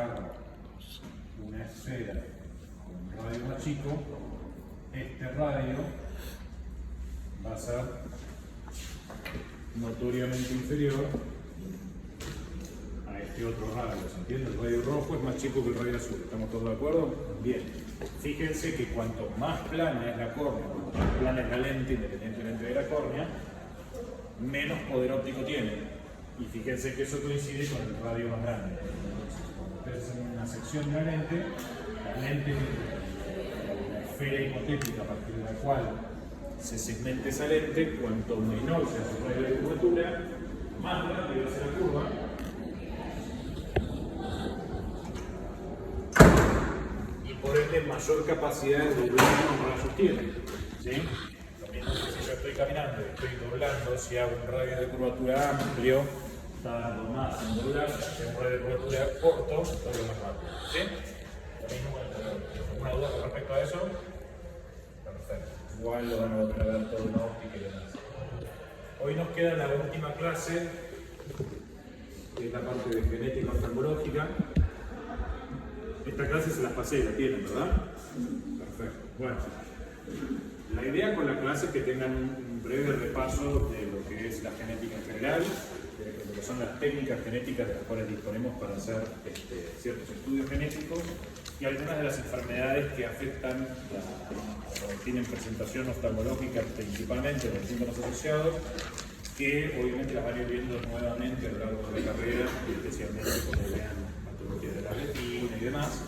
agarro una esfera con un radio más chico, este radio va a ser notoriamente inferior a este otro radio, ¿se entiende? El radio rojo es más chico que el radio azul, ¿estamos todos de acuerdo? Bien, fíjense que cuanto más plana es la córnea, cuanto más plana es la lente, independientemente de la córnea, menos poder óptico tiene. Y fíjense que eso coincide con el radio más grande. Entonces, cuando ustedes hacen una sección de la lente, la esfera hipotética a partir de la cual se segmente esa lente, cuanto menor sea su radio de curvatura, más grande va a ser la curva. Y por ende mayor capacidad de doblar los rayos tiene. ¿Sí? Lo mismo que si yo estoy caminando y estoy doblando, si hago un radio de curvatura amplio, está dando más en doblar, si hago un radio de curvatura corto, doblo más rápido. ¿Sí? Lo mismo con el telón. ¿Alguna duda con respecto a eso? Perfecto. Igual lo van a volver a ver todo en óptica y demás. Hoy nos queda la última clase, que es la parte de genética oftalmológica. Esta clase se las pasé, la tienen, ¿verdad? Perfecto. Bueno, la idea con la clase es que tengan un breve repaso de lo que es la genética en general, de lo que son las técnicas genéticas de las cuales disponemos para hacer ciertos estudios genéticos y algunas de las enfermedades que afectan o tienen presentación oftalmológica principalmente los síntomas asociados, que obviamente las van a ir viendo nuevamente a lo largo de la carrera, especialmente cuando vean patología de la retina y demás,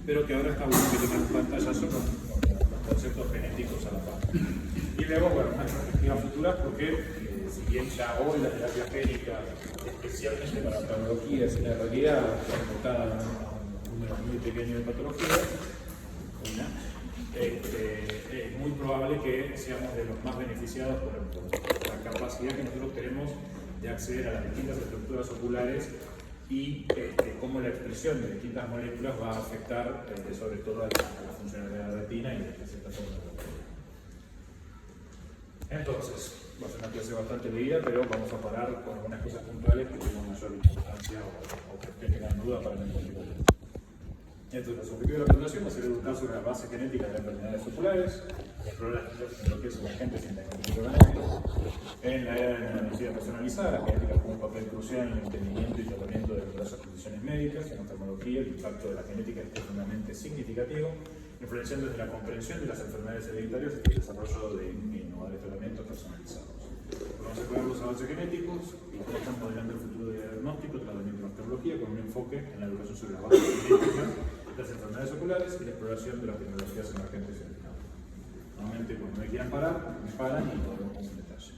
pero que ahora está bueno que tengan un pantallazo con los conceptos genéticos a la par. Y luego, bueno, unas perspectivas futuras porque si bien ya hoy la terapia génica, especialmente para oftalmología, es una realidad enfocada a un número muy pequeño de patologías, es muy probable que seamos de los más beneficiados por la capacidad que nosotros tenemos de acceder a las distintas estructuras oculares y cómo la expresión de distintas moléculas va a afectar sobre todo a la funcionalidad de la retina y la presentación de la retina. Entonces, va a ser una clase bastante leída, pero vamos a parar con algunas cosas puntuales que tengan mayor importancia o que tengan duda para el entendimiento. Entonces, los objetivos de la presentación va a ser educar sobre la base genética de las enfermedades oculares, explorar las tecnologías emergentes en diagnóstico en la era de la medicina personalizada. La genética juega un papel crucial en el entendimiento y tratamiento de numerosas condiciones médicas. En oftalmología, el impacto de la genética es profundamente significativo, influenciando desde la comprensión de las enfermedades hereditarias hasta el desarrollo de innovadores tratamientos personalizados. Vamos a ver los avances genéticos y cómo están modelando el futuro de diagnóstico, tratamiento en oftalmología con un enfoque en la educación sobre las bases genéticas, las enfermedades oculares y la exploración de las tecnologías emergentes en el campo. Nuevamente, cuando me quieran parar, me paran y podemos con un detalle.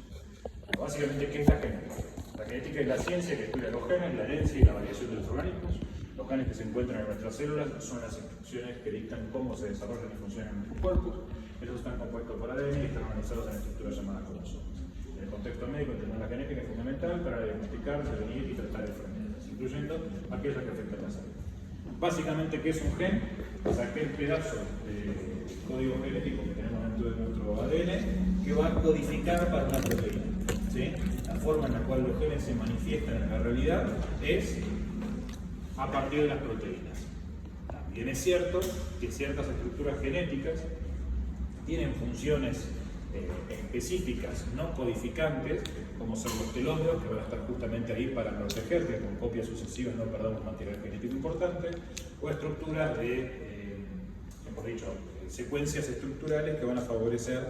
Bueno, básicamente, ¿qué es la genética? La genética es la ciencia que estudia los genes, la herencia y la variación de los organismos. Los genes que se encuentran en nuestras células son las instrucciones que dictan cómo se desarrollan y funcionan nuestros cuerpos. Estos están compuestos por ADN y están organizados en estructuras llamadas cromosomas. En el contexto médico, entender la genética es fundamental para diagnosticar, prevenir y tratar enfermedades, incluyendo aquellas que afectan la salud. Básicamente, ¿qué es un gen? Es aquel pedazo de código genético que tenemos dentro de nuestro ADN que va a codificar para una proteína. ¿Sí? La forma en la cual los genes se manifiestan en la realidad es a partir de las proteínas. También es cierto que ciertas estructuras genéticas tienen funciones específicas, no codificantes, como son los telómeros, que van a estar justamente ahí para proteger que con copias sucesivas no perdamos material genético importante, o estructuras de, mejor dicho, secuencias estructurales que van a favorecer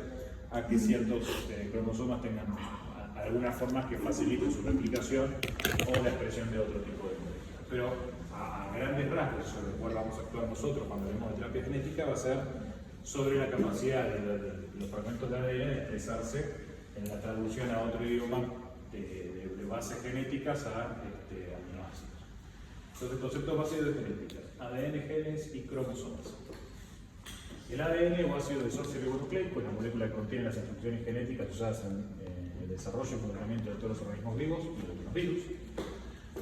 a que ciertos cromosomas tengan algunas formas que faciliten su replicación o la expresión de otro tipo de moléculas. Pero a grandes rasgos, sobre el cual vamos a actuar nosotros cuando hablemos de terapia genética, va a ser sobre la capacidad de los fragmentos de ADN de expresarse en la traducción a otro idioma de bases genéticas a aminoácidos. Entonces, conceptos básicos de genética: ADN, genes y cromosomas. El ADN o ácido desoxirribonucleico es la molécula que contiene las instrucciones genéticas usadas en el desarrollo y funcionamiento de todos los organismos vivos y de los virus.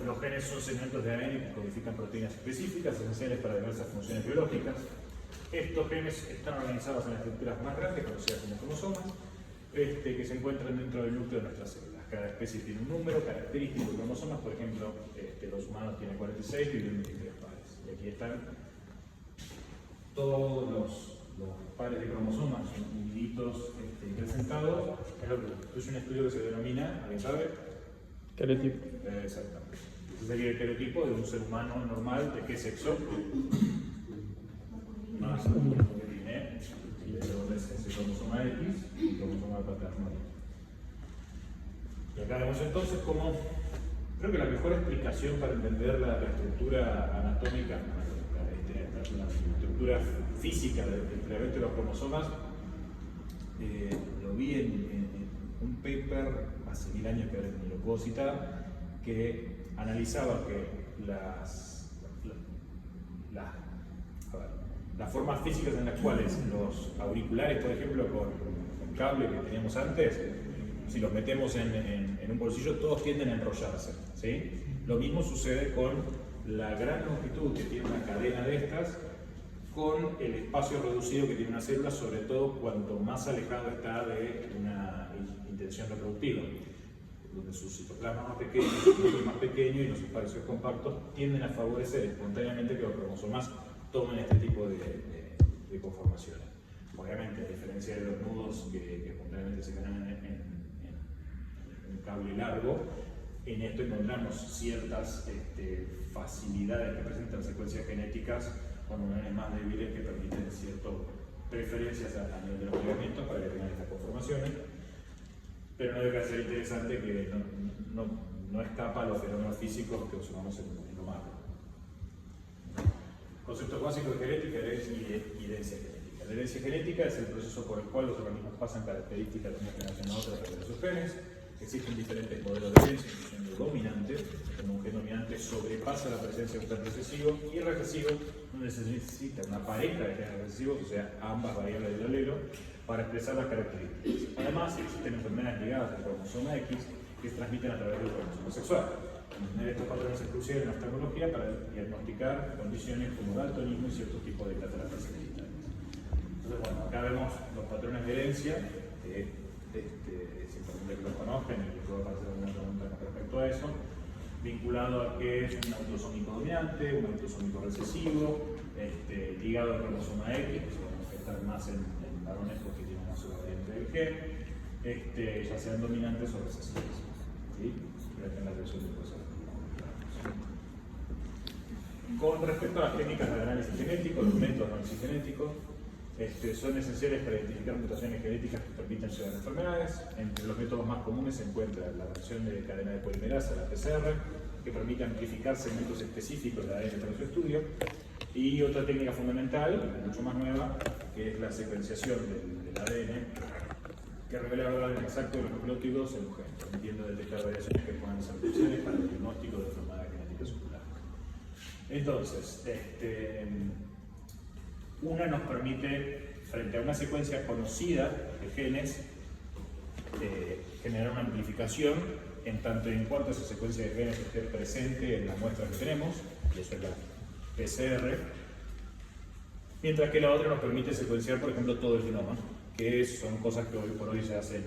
Los genes son segmentos de ADN que codifican proteínas específicas esenciales para diversas funciones biológicas. Estos genes están organizados en estructuras más grandes, conocidas como cromosomas, que se encuentran dentro del núcleo de nuestras células. Cada especie tiene un número característico de cromosomas. Por ejemplo, los humanos tienen 46 y viven 23 pares. Y aquí están todos los pares de cromosomas uniditos y presentados. Es lo que es un estudio que se denomina, ¿alguien sabe? Cariotipo. Exactamente. Ese sería el cariotipo de un ser humano normal. ¿De qué sexo? Masculino, que tiene ese cromosoma X y cromosoma paterno. Y acá vemos entonces cómo, creo que la mejor explicación para entender la estructura anatómica, la estructura física del resto de los cromosomas, lo vi en un paper hace 1000 años que ahora ni lo puedo citar, que analizaba que las formas físicas en las cuales los auriculares, por ejemplo, con cable que teníamos antes, si los metemos en un bolsillo, todos tienden a enrollarse, ¿sí? Lo mismo sucede con la gran longitud que tiene una cadena de estas, con el espacio reducido que tiene una célula, sobre todo cuanto más alejado está de una intención reproductiva, donde su citoplasma es más pequeño, su núcleo es más pequeño y los espacios compactos tienden a favorecer espontáneamente que los cromosomas tomen este tipo de conformaciones. Obviamente, a diferencia de los nudos que espontáneamente se crean en un cable largo, en esto encontramos ciertas facilidades que presentan secuencias genéticas con uniones más débiles que permiten ciertas preferencias a nivel de los ligamentos para que tengan estas conformaciones, pero no deja de ser interesante que no escapa a los fenómenos físicos que observamos en lo macro. Conceptos básicos de genética y herencia genética. La herencia genética es el proceso por el cual los organismos pasan características de una generación a otra a través de sus genes. Existen diferentes modelos de herencia, incluyendo dominante, como un gen dominante sobrepasa la presencia de un gen recesivo, y recesivo, donde se necesita una pareja de genes recesivos, o sea, ambas variables del alelo, para expresar las características. Además, existen enfermedades ligadas al cromosoma X que se transmiten a través del cromosoma sexual. Tener estos patrones es crucial en la oftalmología para diagnosticar condiciones como daltonismo y ciertos tipos de cataratas hereditarias. Entonces, bueno, acá vemos los patrones de herencia. Es importante que los conozcan y que pueda aparecer alguna pregunta con respecto a eso, vinculado a que es un autosómico dominante, un autosómico recesivo, ligado al cromosoma X, que se va a manifestar más en varones porque tienen una sola variante del gen, ya sean dominantes o recesivos. ¿Sí? En la versión de cosas. Con respecto a las técnicas de análisis genético, los métodos de análisis genético son esenciales para identificar mutaciones genéticas que permiten llegar a enfermedades. Entre los métodos más comunes se encuentra la reacción de cadena de polimerasa, la PCR, que permite amplificar segmentos específicos de ADN para su estudio, y otra técnica fundamental, mucho más nueva, que es la secuenciación del ADN, que revela el orden exacto de los nucleótidos en un gen, permitiendo detectar variaciones que puedan ser cruciales para el diagnóstico de enfermedad genética celular. Entonces, una nos permite, frente a una secuencia conocida de genes, generar una amplificación en tanto y en cuanto esa secuencia de genes esté presente en las muestras que tenemos, y eso es la PCR, mientras que la otra nos permite secuenciar, por ejemplo, todo el genoma, que son cosas que hoy por hoy se hacen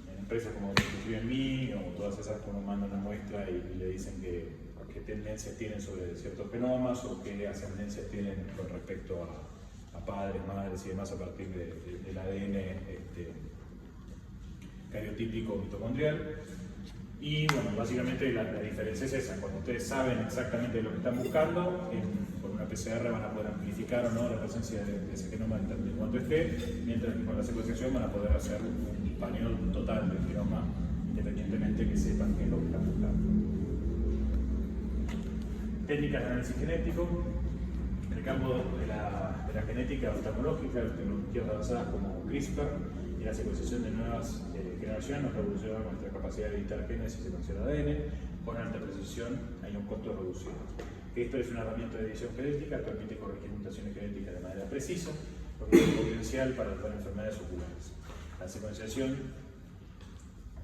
en empresas como 23andMe o todas esas que uno manda una muestra y le dicen qué tendencias tienen sobre ciertos genomas o qué ascendencias tienen con respecto a padres, madres y demás a partir del ADN cariotípico mitocondrial. Y bueno, básicamente la diferencia es esa: cuando ustedes saben exactamente lo que están buscando, con una PCR van a poder amplificar o no la presencia de ese genoma en tanto y cuanto esté, mientras que con la secuenciación van a poder hacer un paneo total del genoma, independientemente que sepan qué es lo que están buscando. Técnicas de análisis genético. En el campo de la genética oftalmológica, las tecnologías avanzadas como CRISPR y la secuenciación de nuevas generaciones nos revolucionan nuestra capacidad de editar genes y secuenciar ADN con alta precisión y a un costo reducido. CRISPR es una herramienta de edición genética que permite corregir mutaciones genéticas de manera precisa, con un potencial para tratar enfermedades oculares. La secuenciación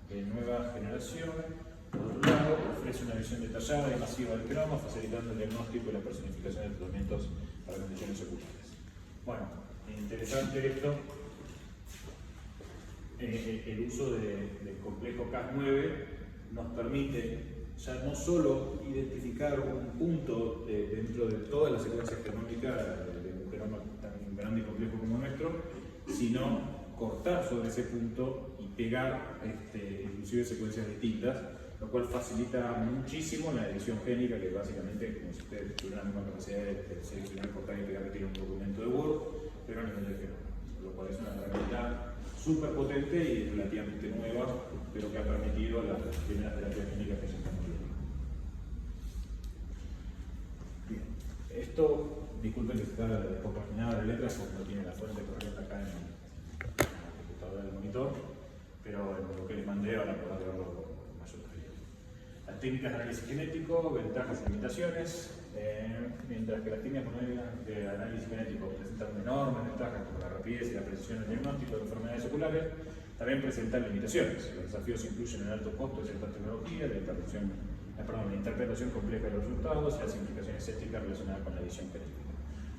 de nueva generación, por otro lado, ofrece una visión detallada y masiva del genoma, facilitando el diagnóstico y la personificación de tratamientos para condiciones oculares. Bueno, interesante esto. El uso del complejo Cas9 nos permite ya no solo identificar un punto dentro de toda la secuencia genómica de un genoma tan grande y complejo como el nuestro, sino cortar sobre ese punto y pegar inclusive secuencias distintas, lo cual facilita muchísimo la edición génica, que básicamente, como si ustedes tuvieran la misma capacidad de seleccionar, cortar y pegar que tiene un documento de Word, pero a nivel de genoma, lo cual es una herramienta súper potente y relativamente nueva, pero que ha permitido las primeras terapias clínicas que se están viendo. Bien, esto, disculpen que está descompaginada de letras porque no tiene la fuente correcta acá en la computadora del monitor, pero en lo que les mandé ahora podrán verlo con mayor claridad. Las técnicas de análisis genético, ventajas y limitaciones. Mientras que las técnicas de análisis genético presentan enormes ventajas como la rapidez y la precisión en el diagnóstico de enfermedades oculares, también presentan limitaciones. Los desafíos incluyen el alto costo de ciertas tecnologías, la interpretación compleja de los resultados y las implicaciones éticas relacionadas con la edición genética.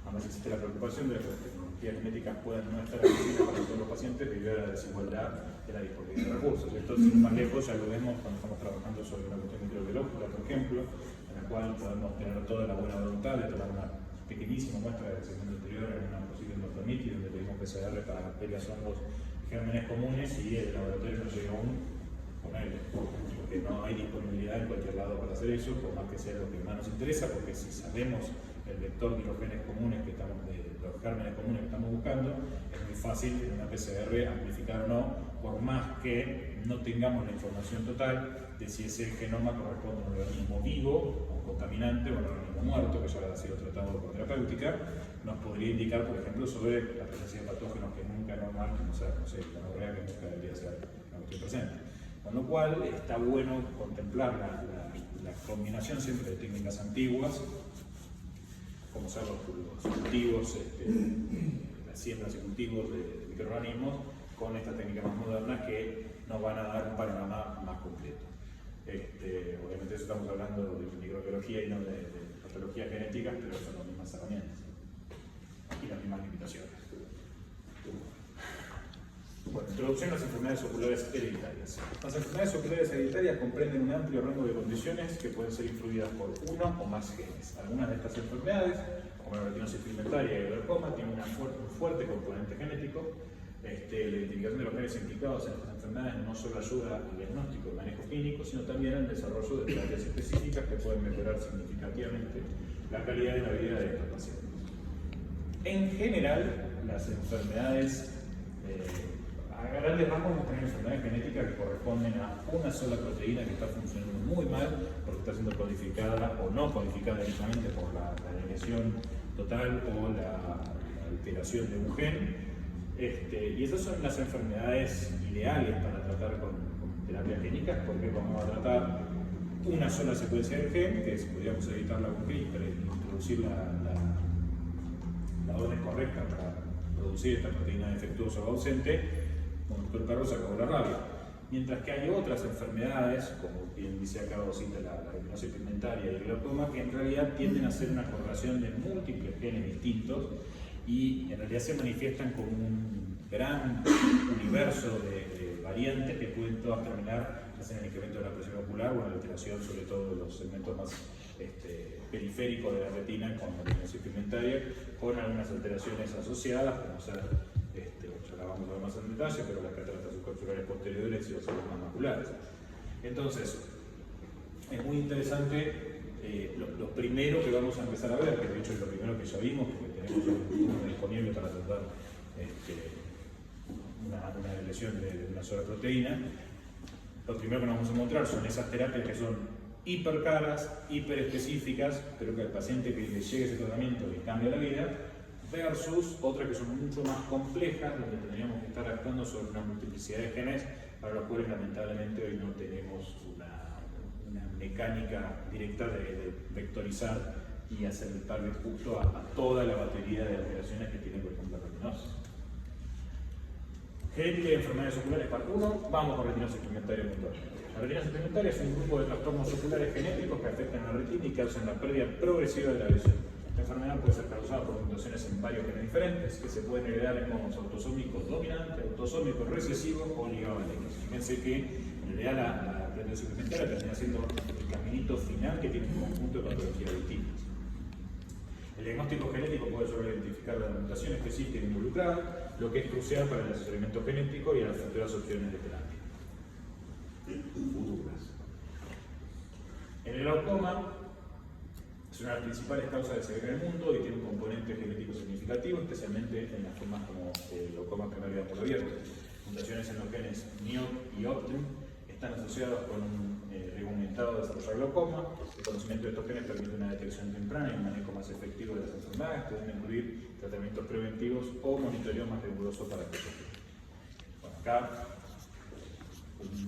Además existe la preocupación de que las tecnologías genéticas puedan no estar accesibles para todos los pacientes debido a la desigualdad de la disponibilidad de recursos. Esto, sin ir más lejos, ya lo vemos cuando estamos trabajando sobre una cuestión microbiológica, por ejemplo, en la cual podemos tener toda la buena voluntad de tomar una pequeñísima muestra del segmento anterior en una posible endospermitis, donde pedimos PCR para bacterias, hongos y gérmenes comunes, y el laboratorio nos llega aún con él, porque no hay disponibilidad en cualquier lado para hacer eso, por más que sea lo que más nos interesa, porque si sabemos el vector de los genes comunes que estamos, de los gérmenes comunes que estamos buscando, es muy fácil en una PCR amplificar o no, por más que no tengamos la información total de si ese genoma corresponde a un organismo vivo, a un contaminante o a un organismo muerto, que ya ha sido tratado con terapéutica, nos podría indicar, por ejemplo, sobre la presencia de patógenos que nunca es normal, como sea, no sé, la gonorrea que nunca debería ser la cuestión presente. Con lo cual, está bueno contemplar la combinación siempre de técnicas antiguas, como son los cultivos, las siembras y cultivos de microorganismos, con estas técnicas más modernas que nos van a dar un panorama más completo. Obviamente eso estamos hablando de microbiología y no de patologías genéticas, pero son las mismas herramientas y las mismas limitaciones. Bueno, introducción a las enfermedades oculares hereditarias. Las enfermedades oculares hereditarias comprenden un amplio rango de condiciones que pueden ser influidas por uno o más genes. Algunas de estas enfermedades, como la retinosis pigmentaria y el glaucoma, tienen un fuerte componente genético. La identificación de los genes implicados en estas enfermedades no solo ayuda al diagnóstico y manejo clínico, sino también al desarrollo de terapias específicas que pueden mejorar significativamente la calidad de la vida de estos pacientes. En general, las enfermedades a grandes rasgos vamos a tener enfermedades genéticas que corresponden a una sola proteína que está funcionando muy mal porque está siendo codificada o no codificada directamente por la lesión total o la alteración de un gen. Y esas son las enfermedades ideales para tratar con terapias génicas, porque vamos a tratar una sola secuencia del gen, que podríamos editarla con CRISPR e introducir la orden correcta para producir esta proteína defectuosa o ausente. Con el perro se acabó la rabia. Mientras que hay otras enfermedades, como bien dice acá Osita, la retinosis pigmentaria y el glaucoma, que en realidad tienden a ser una correlación de múltiples genes distintos y en realidad se manifiestan como un gran universo de variantes que pueden todas terminar en el incremento de la presión ocular o en la alteración, sobre todo de los segmentos más periféricos de la retina con la retinosis pigmentaria, con algunas alteraciones asociadas, como ser ya la vamos a ver más en detalle, pero las cataratas subcapsulares posteriores y los edemas maculares. Entonces, es muy interesante lo primero que vamos a empezar a ver, que de hecho es lo primero que ya vimos, porque tenemos un disponible para tratar una lesión de una sola proteína. Lo primero que nos vamos a encontrar son esas terapias que son hiper caras, hiper específicas, pero que al paciente que le llegue ese tratamiento le cambia la vida, versus otras que son mucho más complejas, donde tendríamos que estar actuando sobre una multiplicidad de genes para los cuales lamentablemente hoy no tenemos una mecánica directa de vectorizar y hacer el target justo a toda la batería de alteraciones que tiene, por ejemplo, la retinosis. Genética de enfermedades oculares, parte 1, vamos con retinosis pigmentaria puntualmente. La retinosis pigmentaria es un grupo de trastornos oculares genéticos que afectan a la retina y causan la pérdida progresiva de la visión. La enfermedad puede ser causada por mutaciones en varios genes diferentes que se pueden heredar en modos autosómicos dominantes, autosómicos recesivos o ligados a la X. Fíjense que en realidad la retinosis pigmentaria termina siendo el camino caminito final que tiene un conjunto de patologías distintas. El diagnóstico genético puede solo identificar la mutación específica involucrada, lo que es crucial para el asesoramiento genético y las futuras opciones de terapia. Futuras. En el glaucoma es una de las principales causas de ceguera en el mundo y tiene un componente genético significativo, especialmente en las formas como el glaucoma primario de ángulo abierto. Mutaciones en los genes NIOT y OPTIM están asociados con un riesgo aumentado de desarrollar glaucoma. El conocimiento de estos genes permite una detección temprana y un manejo más efectivo de las enfermedades, que deben incluir tratamientos preventivos o monitoreo más riguroso para aquellos genes. Bueno, acá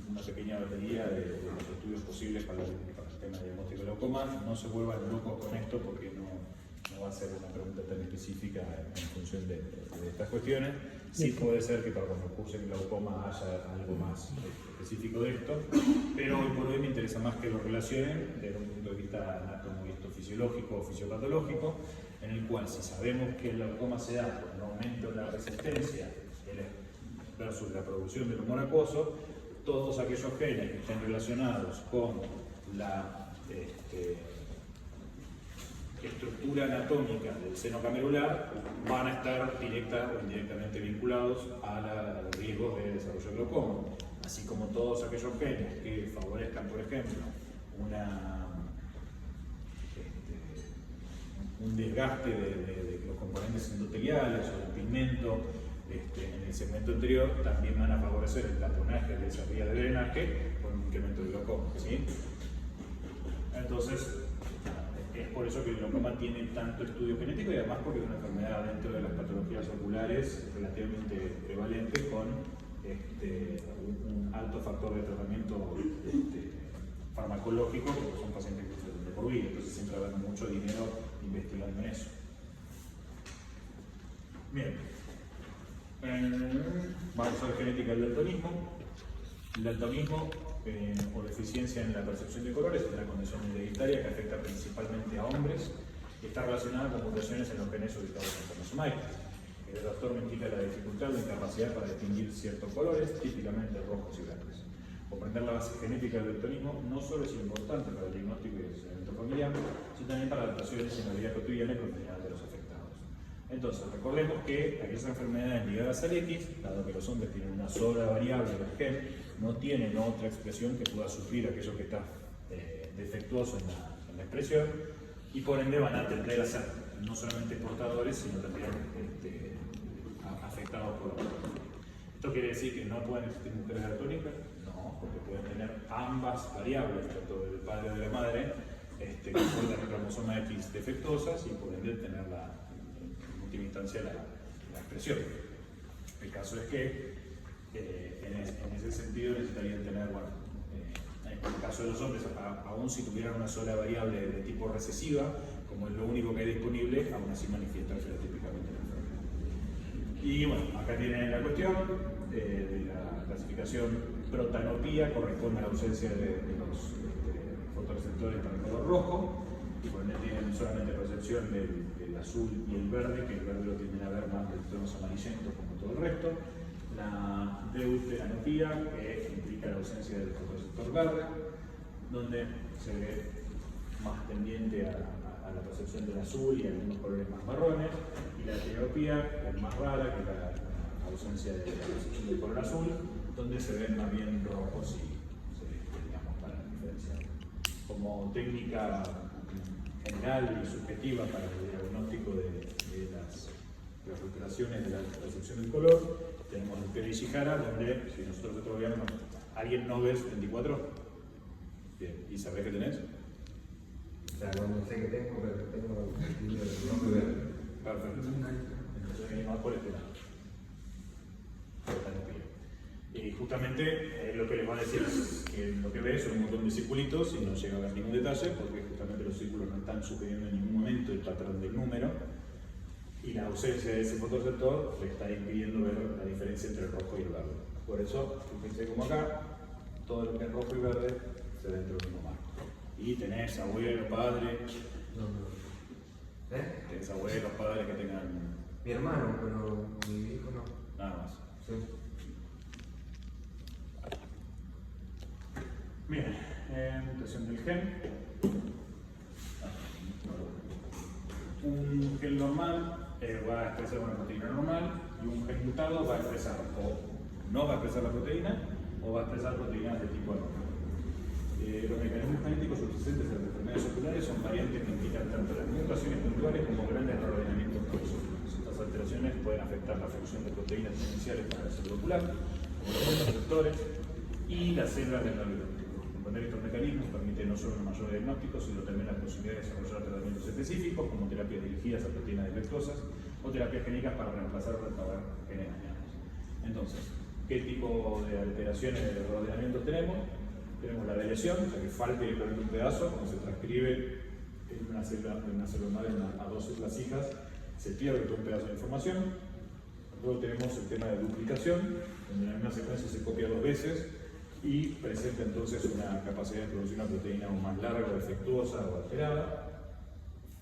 una pequeña batería de los estudios posibles para el tema de diagnóstico de glaucoma. No se vuelvan locos con esto porque no va a ser una pregunta tan específica en función de estas cuestiones. Sí puede ser que para cuando cursen glaucoma haya algo más específico de esto, pero hoy por hoy me interesa más que lo relacionen desde un punto de vista anatómico y fisiológico o fisiopatológico, en el cual si sabemos que el glaucoma se da por un aumento de la resistencia versus la producción del humor acuoso, todos aquellos genes que estén relacionados con la estructura anatómica del seno camerular van a estar directa o indirectamente vinculados a los riesgos de desarrollo de glaucoma, así como todos aquellos genes que favorezcan, por ejemplo, un desgaste de los componentes endoteliales o del pigmento en el segmento anterior, también van a favorecer el taponaje de esa vía de drenaje con un incremento de glaucoma, ¿sí? Entonces, es por eso que el glaucoma tiene tanto estudio genético y además porque es una enfermedad dentro de las patologías oculares relativamente prevalente con un alto factor de tratamiento farmacológico, porque son pacientes de por vida, entonces siempre va a haber mucho dinero investigando en eso. Bien, vamos a ver genética del daltonismo. El daltonismo o deficiencia en la percepción de colores es una condición hereditaria que afecta principalmente a hombres y está relacionada con mutaciones en los genes ubicados en cromosomáticos. El trastorno implica la dificultad o incapacidad para distinguir ciertos colores, típicamente rojos y verdes. Comprender la base genética del daltonismo no solo es importante para el diagnóstico y el asesoramiento familiar, sino también para adaptaciones en la vida cotidiana y cotidiana de los afectados. Entonces, recordemos que aquellas enfermedades ligadas al X, dado que los hombres tienen una sola variable del gen, no tienen otra expresión que pueda suplir aquello que está defectuoso en la expresión, y por ende van a tender a ser no solamente portadores, sino también afectados por otros. ¿Esto quiere decir que no pueden existir mujeres daltónicas? No, porque pueden tener ambas variables, tanto del padre o de la madre, que portan el cromosoma X defectuosas y por ende tener en última instancia la expresión. El caso es que en ese sentido necesitarían tener, en el caso de los hombres, aún si tuvieran una sola variable de tipo recesiva, como es lo único que hay disponible, aún así manifiestan fenotípicamente la enfermedad. Y bueno, acá tienen la cuestión de la clasificación protanopía, corresponde a la ausencia de los fotorreceptores para el color rojo, y por ende tienen solamente percepción del azul y el verde, que el verde lo tienden a ver más de tonos amarillentos como todo el resto. La deuteranopía, que implica la ausencia del fotorreceptor verde, donde se ve más tendiente a la percepción del azul y algunos colores más marrones, y la heteropía, que es más rara, que es la ausencia de la percepción del color azul, donde se ven más bien rojos y digamos, para diferenciar. Como técnica general y subjetiva para el diagnóstico de las alteraciones de la percepción del color, tenemos el Peri Ishihara, donde si nosotros retroveamos, ¿alguien no ve 74? Bien, ¿y sabés qué tenés? O sea, no sé qué tengo, pero tengo el libro de rojo y verde. Perfecto. Entonces venimos por este lado. Y justamente lo que les va a decir es que lo que ve son un montón de circulitos y no llega a ver ningún detalle, porque justamente los círculos no están sugiriendo en ningún momento el patrón del número, y la ausencia de ese fotorreceptor le está impidiendo ver la diferencia entre el rojo y el verde. Por eso, fíjense como acá, todo lo que es rojo y verde se ve dentro del mismo marco. Y tenés abuelos, padres. No. Tenés abuelos, padres que tengan. Mi hermano, pero mi hijo no. Nada más. Sí. Bien, mutación del gen. un gen normal va a expresar una proteína normal y un gen mutado va a expresar o no va a expresar la proteína o va a expresar proteínas de tipo anormal. Los mecanismos genéticos subsistentes en las enfermedades oculares son variantes que implican tanto las mutaciones puntuales como grandes reordenamientos cromosómicos. Estas alteraciones pueden afectar la función de proteínas esenciales para la salud ocular, como los receptores y las células del nervio óptico. Comprender estos mecanismos permite no solo un mayor diagnóstico, sino también la posibilidad de desarrollar tratamientos específicos, como terapias dirigidas a proteínas defectuosas o terapias génicas para reemplazar o reparar genes dañados. Entonces, ¿qué tipo de alteraciones de reordenamiento tenemos? Tenemos la deleción, o sea que falta directamente un pedazo, cuando se transcribe en una célula madre a dos células hijas, se pierde todo un pedazo de información. Luego tenemos el tema de duplicación, donde en la misma secuencia se copia dos veces y presenta entonces una capacidad de producir una proteína aún más larga, defectuosa o alterada.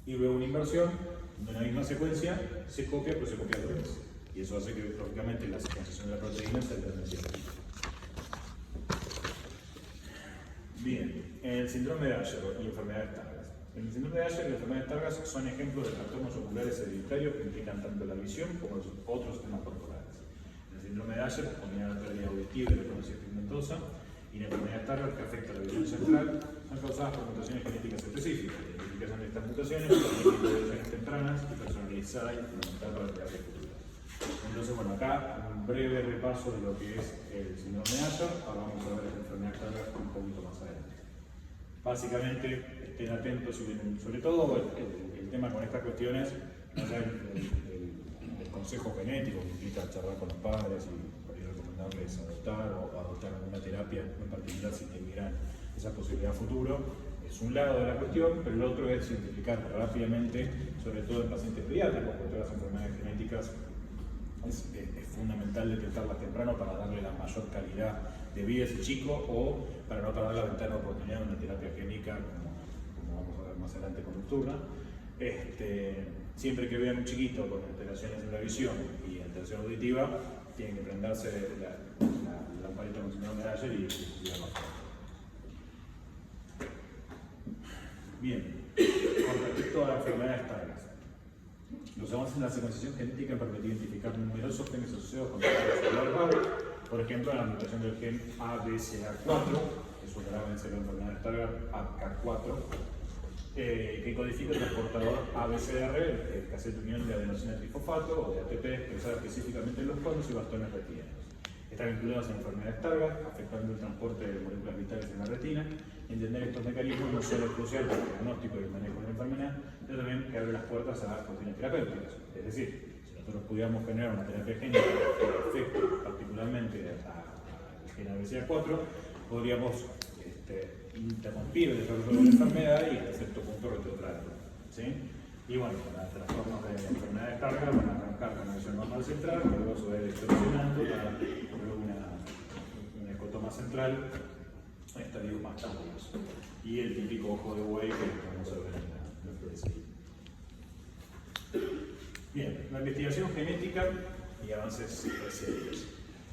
Y luego una inversión, donde en la misma secuencia se copia, pero se copia dos veces. Y eso hace que, lógicamente, la secuenciación de la proteína se alterne siempre. Bien, el síndrome de Asher y enfermedades Stargardt. El síndrome de Asher y la enfermedad de Stargardt son ejemplos de trastornos oculares hereditarios que implican tanto la visión como los otros sistemas corporales. El síndrome de Asher combina la pérdida auditiva y la reconocimiento pigmentosa, y la enfermedad de Stargardt, que afecta a la visión central, son causadas por mutaciones genéticas específicas. La identificación de estas mutaciones permite intervenciones tempranas y personalizadas y fundamental para la terapia futura. Entonces, bueno, acá un breve repaso de lo que es el síndrome de Asher. Ahora vamos a ver la enfermedad de Stargardt un poquito más adelante. Básicamente, estén atentos, sobre todo el tema con estas cuestiones, el consejo genético que implica charlar con los padres y recomendarles adoptar o adoptar alguna terapia en particular si tuvieran esa posibilidad a futuro. Es un lado de la cuestión, pero el otro es identificar rápidamente, sobre todo en pacientes pediátricos, porque todas las enfermedades genéticas es fundamental detectarlas temprano para darle la mayor calidad de vida a ese chico o para no perder la ventana de oportunidad de una terapia génica, como vamos a ver más adelante con Nocturna. Siempre que vean un chiquito con alteraciones en la visión y alteración auditiva, tienen que prenderse la lamparita con síndrome de Asher y verlo. Bien, con respecto a la enfermedad de Stargardt. Los avances en la secuenciación genética han permitido identificar numerosos genes asociados con trastornos celulares graves, por ejemplo, la mutación del gen ABCA4, que es una grave en la enfermedad de Stargardt, ABCA4, que codifica el transportador ABCR, el cassette unión de adenosina trifosfato o de ATP, expresada específicamente en los conos y bastones retinianos. Están vinculados a la enfermedad de Stargardt, afectando el transporte de moléculas vitales en la retina. Entender estos mecanismos no solo es crucial para el diagnóstico y el manejo de la enfermedad, sino también que abre las puertas a cuestiones terapéuticas. Es decir, si nosotros pudiéramos generar una terapia génica que afecte particularmente al gen ABCA4, podríamos interrumpir el desarrollo de la enfermedad y hasta cierto punto retrotraerlo. ¿Sí? Y bueno, las trastornos de la enfermedad de Stargardt van a arrancar con una visión normal central, que luego se va a ir distorsionando para luego una escotoma central en estadios más tardíos. Y el típico ojo de buey que vamos a ver en la fluorescencia. Bien, la investigación genética y avances recientes.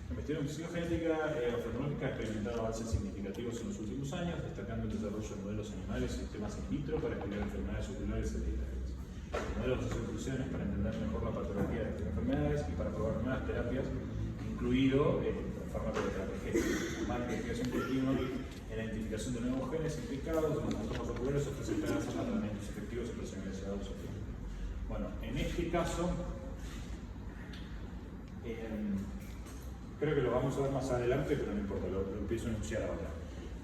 La investigación genética oftalmológica ha experimentado avances significativos en los últimos años, destacando el desarrollo de modelos animales y sistemas in vitro para estudiar enfermedades oculares hereditarias. Los modelos hacen soluciones para entender mejor la patología de estas enfermedades y para probar nuevas terapias, incluido el fármaco de terapia génica. Más investigación continua en la identificación de nuevos genes implicados en los trastornos oculares ofrece esperanzas a tratamientos efectivos y personalizados. Bueno, en este caso, creo que lo vamos a ver más adelante, pero no importa, lo empiezo a enunciar ahora.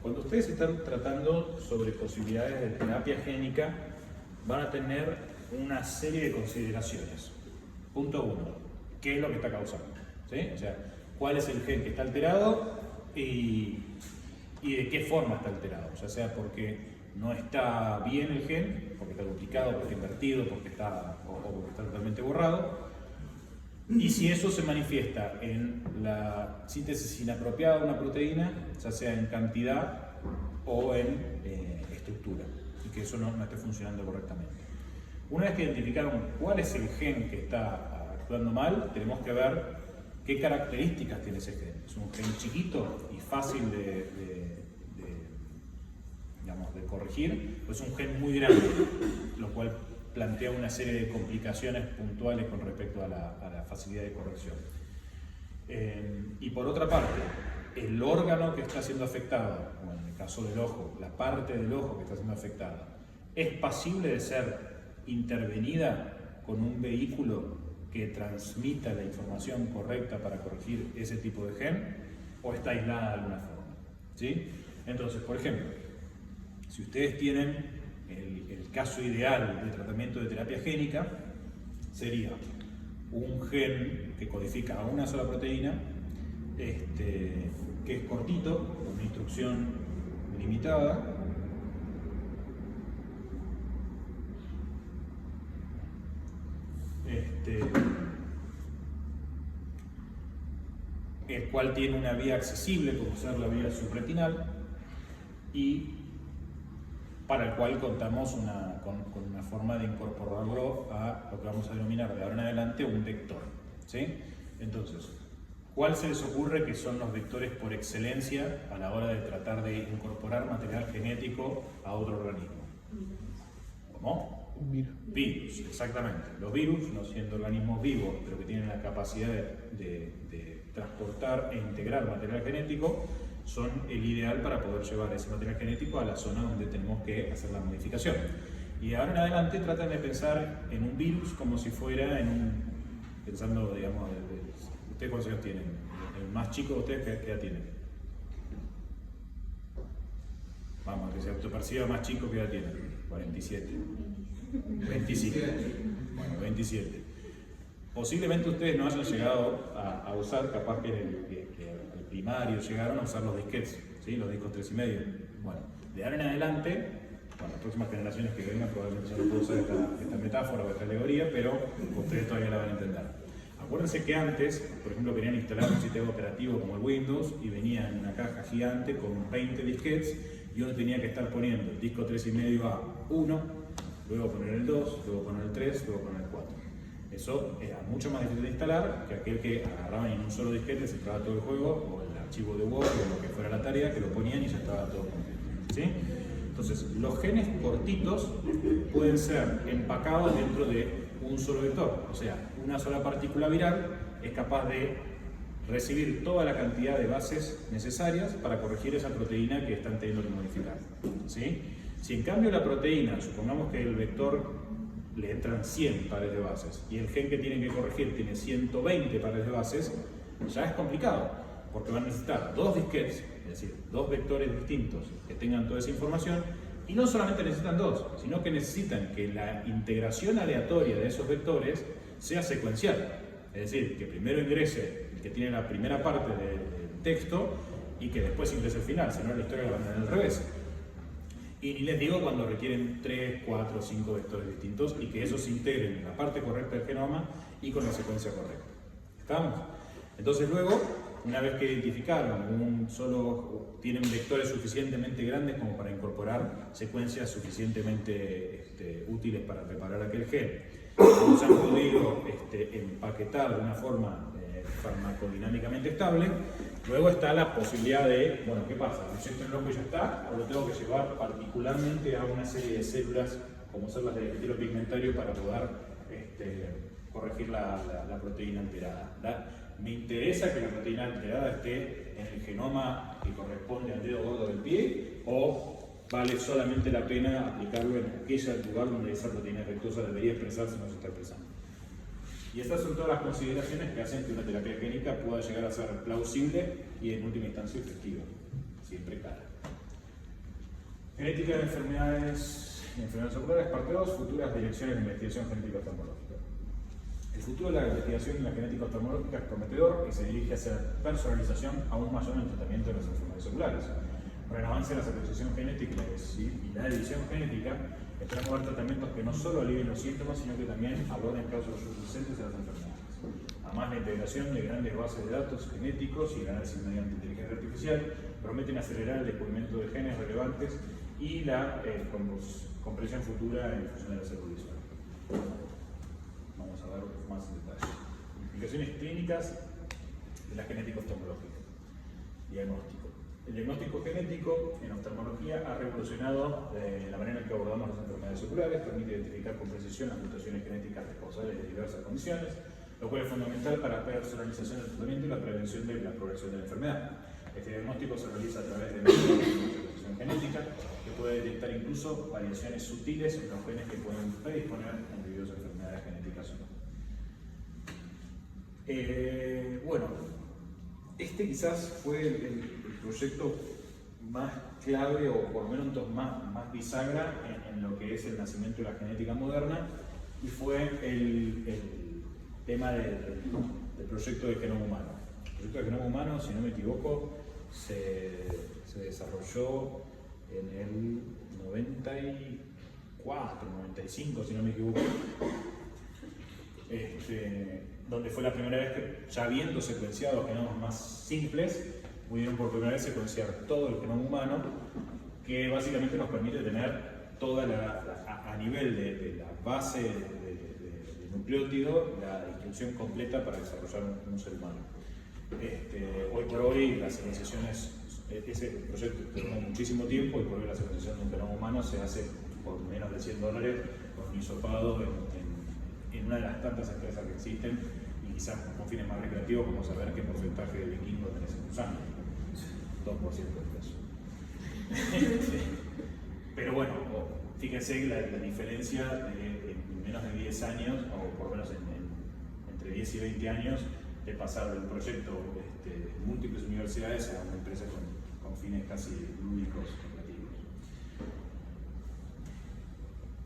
Cuando ustedes están tratando sobre posibilidades de terapia génica, van a tener una serie de consideraciones. Punto 1, ¿qué es lo que está causando? ¿Sí? O sea, ¿cuál es el gen que está alterado y de qué forma está alterado? Ya sea porque no está bien el gen, porque está duplicado, porque está invertido, porque está, o porque está totalmente borrado. Y si eso se manifiesta en la síntesis inapropiada de una proteína, ya sea en cantidad o en estructura, y que eso no esté funcionando correctamente. Una vez que identificaron cuál es el gen que está actuando mal, tenemos que ver qué características tiene ese gen. ¿Es un gen chiquito y fácil de corregir? ¿O es un gen muy grande, lo cual plantea una serie de complicaciones puntuales con respecto a la facilidad de corrección. Y por otra parte, el órgano que está siendo afectado, bueno, en el caso del ojo, la parte del ojo que está siendo afectada, ¿es pasible de ser intervenida con un vehículo que transmita la información correcta para corregir ese tipo de gen, o está aislada de alguna forma? ¿Sí? Entonces, por ejemplo, si ustedes tienen el caso ideal de tratamiento de terapia génica, sería un gen que codifica a una sola proteína, que es cortito, con una instrucción limitada, el cual tiene una vía accesible, como ser la vía subretinal, y para el cual contamos con una forma de incorporarlo a lo que vamos a denominar de ahora en adelante un vector, ¿sí? Entonces, ¿cuál se les ocurre que son los vectores por excelencia a la hora de tratar de incorporar material genético a otro organismo? ¿Cómo? Virus, exactamente. Los virus, no siendo organismos vivos, pero que tienen la capacidad de transportar e integrar material genético, son el ideal para poder llevar ese material genético a la zona donde tenemos que hacer la modificación. Y de ahora en adelante tratan de pensar en un virus como si fuera pensando, digamos, ¿ustedes cuántos años tienen? El más chico de ustedes, ¿qué edad tienen? Vamos, que se autoperciba más chico, ¿qué edad tienen? 47. 25. Bueno, 27. Posiblemente ustedes no hayan llegado a usar, capaz que al primario llegaron a usar los disquetes, ¿sí? Los discos 3,5. Bueno, de ahora en adelante, bueno, las próximas generaciones que vengan probablemente ya no puedo usar esta metáfora o esta alegoría, pero ustedes todavía la van a entender. Acuérdense que antes, por ejemplo, querían instalar un sistema operativo como el Windows y venía en una caja gigante con 20 disquetes y uno tenía que estar poniendo el disco 3,5 a 1, luego poner el 2, luego poner el 3, luego poner el 4. Eso era mucho más difícil de instalar que aquel que agarraban en un solo disquete, se entraba todo el juego, o el archivo de Word, o lo que fuera la tarea, que lo ponían y ya estaba todo completo, ¿sí? Entonces, los genes cortitos pueden ser empacados dentro de un solo vector, o sea, una sola partícula viral es capaz de recibir toda la cantidad de bases necesarias para corregir esa proteína que están teniendo que modificar, ¿sí? Si en cambio la proteína, supongamos que el vector le entran 100 pares de bases y el gen que tienen que corregir tiene 120 pares de bases, ya es complicado, porque van a necesitar dos disquetes, es decir, dos vectores distintos que tengan toda esa información, y no solamente necesitan dos, sino que necesitan que la integración aleatoria de esos vectores sea secuencial, es decir, que primero ingrese el que tiene la primera parte del texto y que después ingrese el final, si no la historia la van a tener al revés. Y ni les digo cuando requieren 3, 4, 5 vectores distintos y que esos se integren en la parte correcta del genoma y con la secuencia correcta. ¿Estamos? Entonces luego, una vez que identificaron tienen vectores suficientemente grandes como para incorporar secuencias suficientemente útiles para preparar aquel gen, los han podido empaquetar de una forma farmacodinámicamente estable. Luego está la posibilidad de, bueno, ¿qué pasa? ¿El proyecto en el ojo ya está? ¿O lo tengo que llevar particularmente a una serie de células, como son las del epitelio pigmentario, para poder corregir la proteína alterada? Me interesa que la proteína alterada esté en el genoma que corresponde al dedo gordo del pie, o vale solamente la pena aplicarlo en aquel lugar donde esa proteína defectuosa debería expresarse y no se está expresando. Y estas son todas las consideraciones que hacen que una terapia génica pueda llegar a ser plausible y en última instancia efectiva, siempre cara. Genética de enfermedades oculares, parte 2, futuras direcciones de investigación genética oftalmológica. El futuro de la investigación en la genética oftalmológica es prometedor y se dirige hacia la personalización aún mayor en el tratamiento de las enfermedades oculares. Con el avance de la secuenciación genética y la edición genética, esperamos ver tratamientos que no solo alivien los síntomas, sino que también aborden causas subyacentes a las enfermedades. Además, la integración de grandes bases de datos genéticos y el análisis mediante inteligencia artificial prometen acelerar el descubrimiento de genes relevantes y la comprensión futura en función de la salud visual. Vamos a ver más detalles. Implicaciones clínicas de la genética oftalmológica. Diagnóstico. El diagnóstico genético en oftalmología ha revolucionado la manera en que abordamos las enfermedades oculares, permite identificar con precisión las mutaciones genéticas responsables de diversas condiciones, lo cual es fundamental para la personalización del tratamiento y la prevención de la progresión de la enfermedad. Este diagnóstico se realiza a través de métodos de secuenciación genética que puede detectar incluso variaciones sutiles en los genes que pueden predisponer a individuos a enfermedades genéticas o no. Bueno, este quizás fue el proyecto más clave, o por lo menos más bisagra en lo que es el nacimiento de la genética moderna, y fue el tema del proyecto de genoma humano. El proyecto de genoma humano, si no me equivoco, se desarrolló en el 94, 95, si no me equivoco, donde fue la primera vez que, ya habiendo secuenciado genomas más simples, pudieron por primera vez secuenciar todo el genoma humano, que básicamente nos permite tener toda a nivel de la base de nucleótido, la instrucción completa para desarrollar un ser humano. Hoy por hoy las secuenciaciones, ese proyecto tomó muchísimo tiempo, y por hoy la secuenciación de un genoma humano se hace por menos de $100 con un hisopado en una de las tantas empresas que existen, y quizás con fines más recreativos, como saber qué porcentaje de vikingo tenés en tu sangre. 2% de peso. Pero bueno, fíjense la diferencia en menos de 10 años, o por lo menos entre 10 y 20 años, de pasar de un proyecto en múltiples universidades a una empresa con fines casi lúdicos recreativos.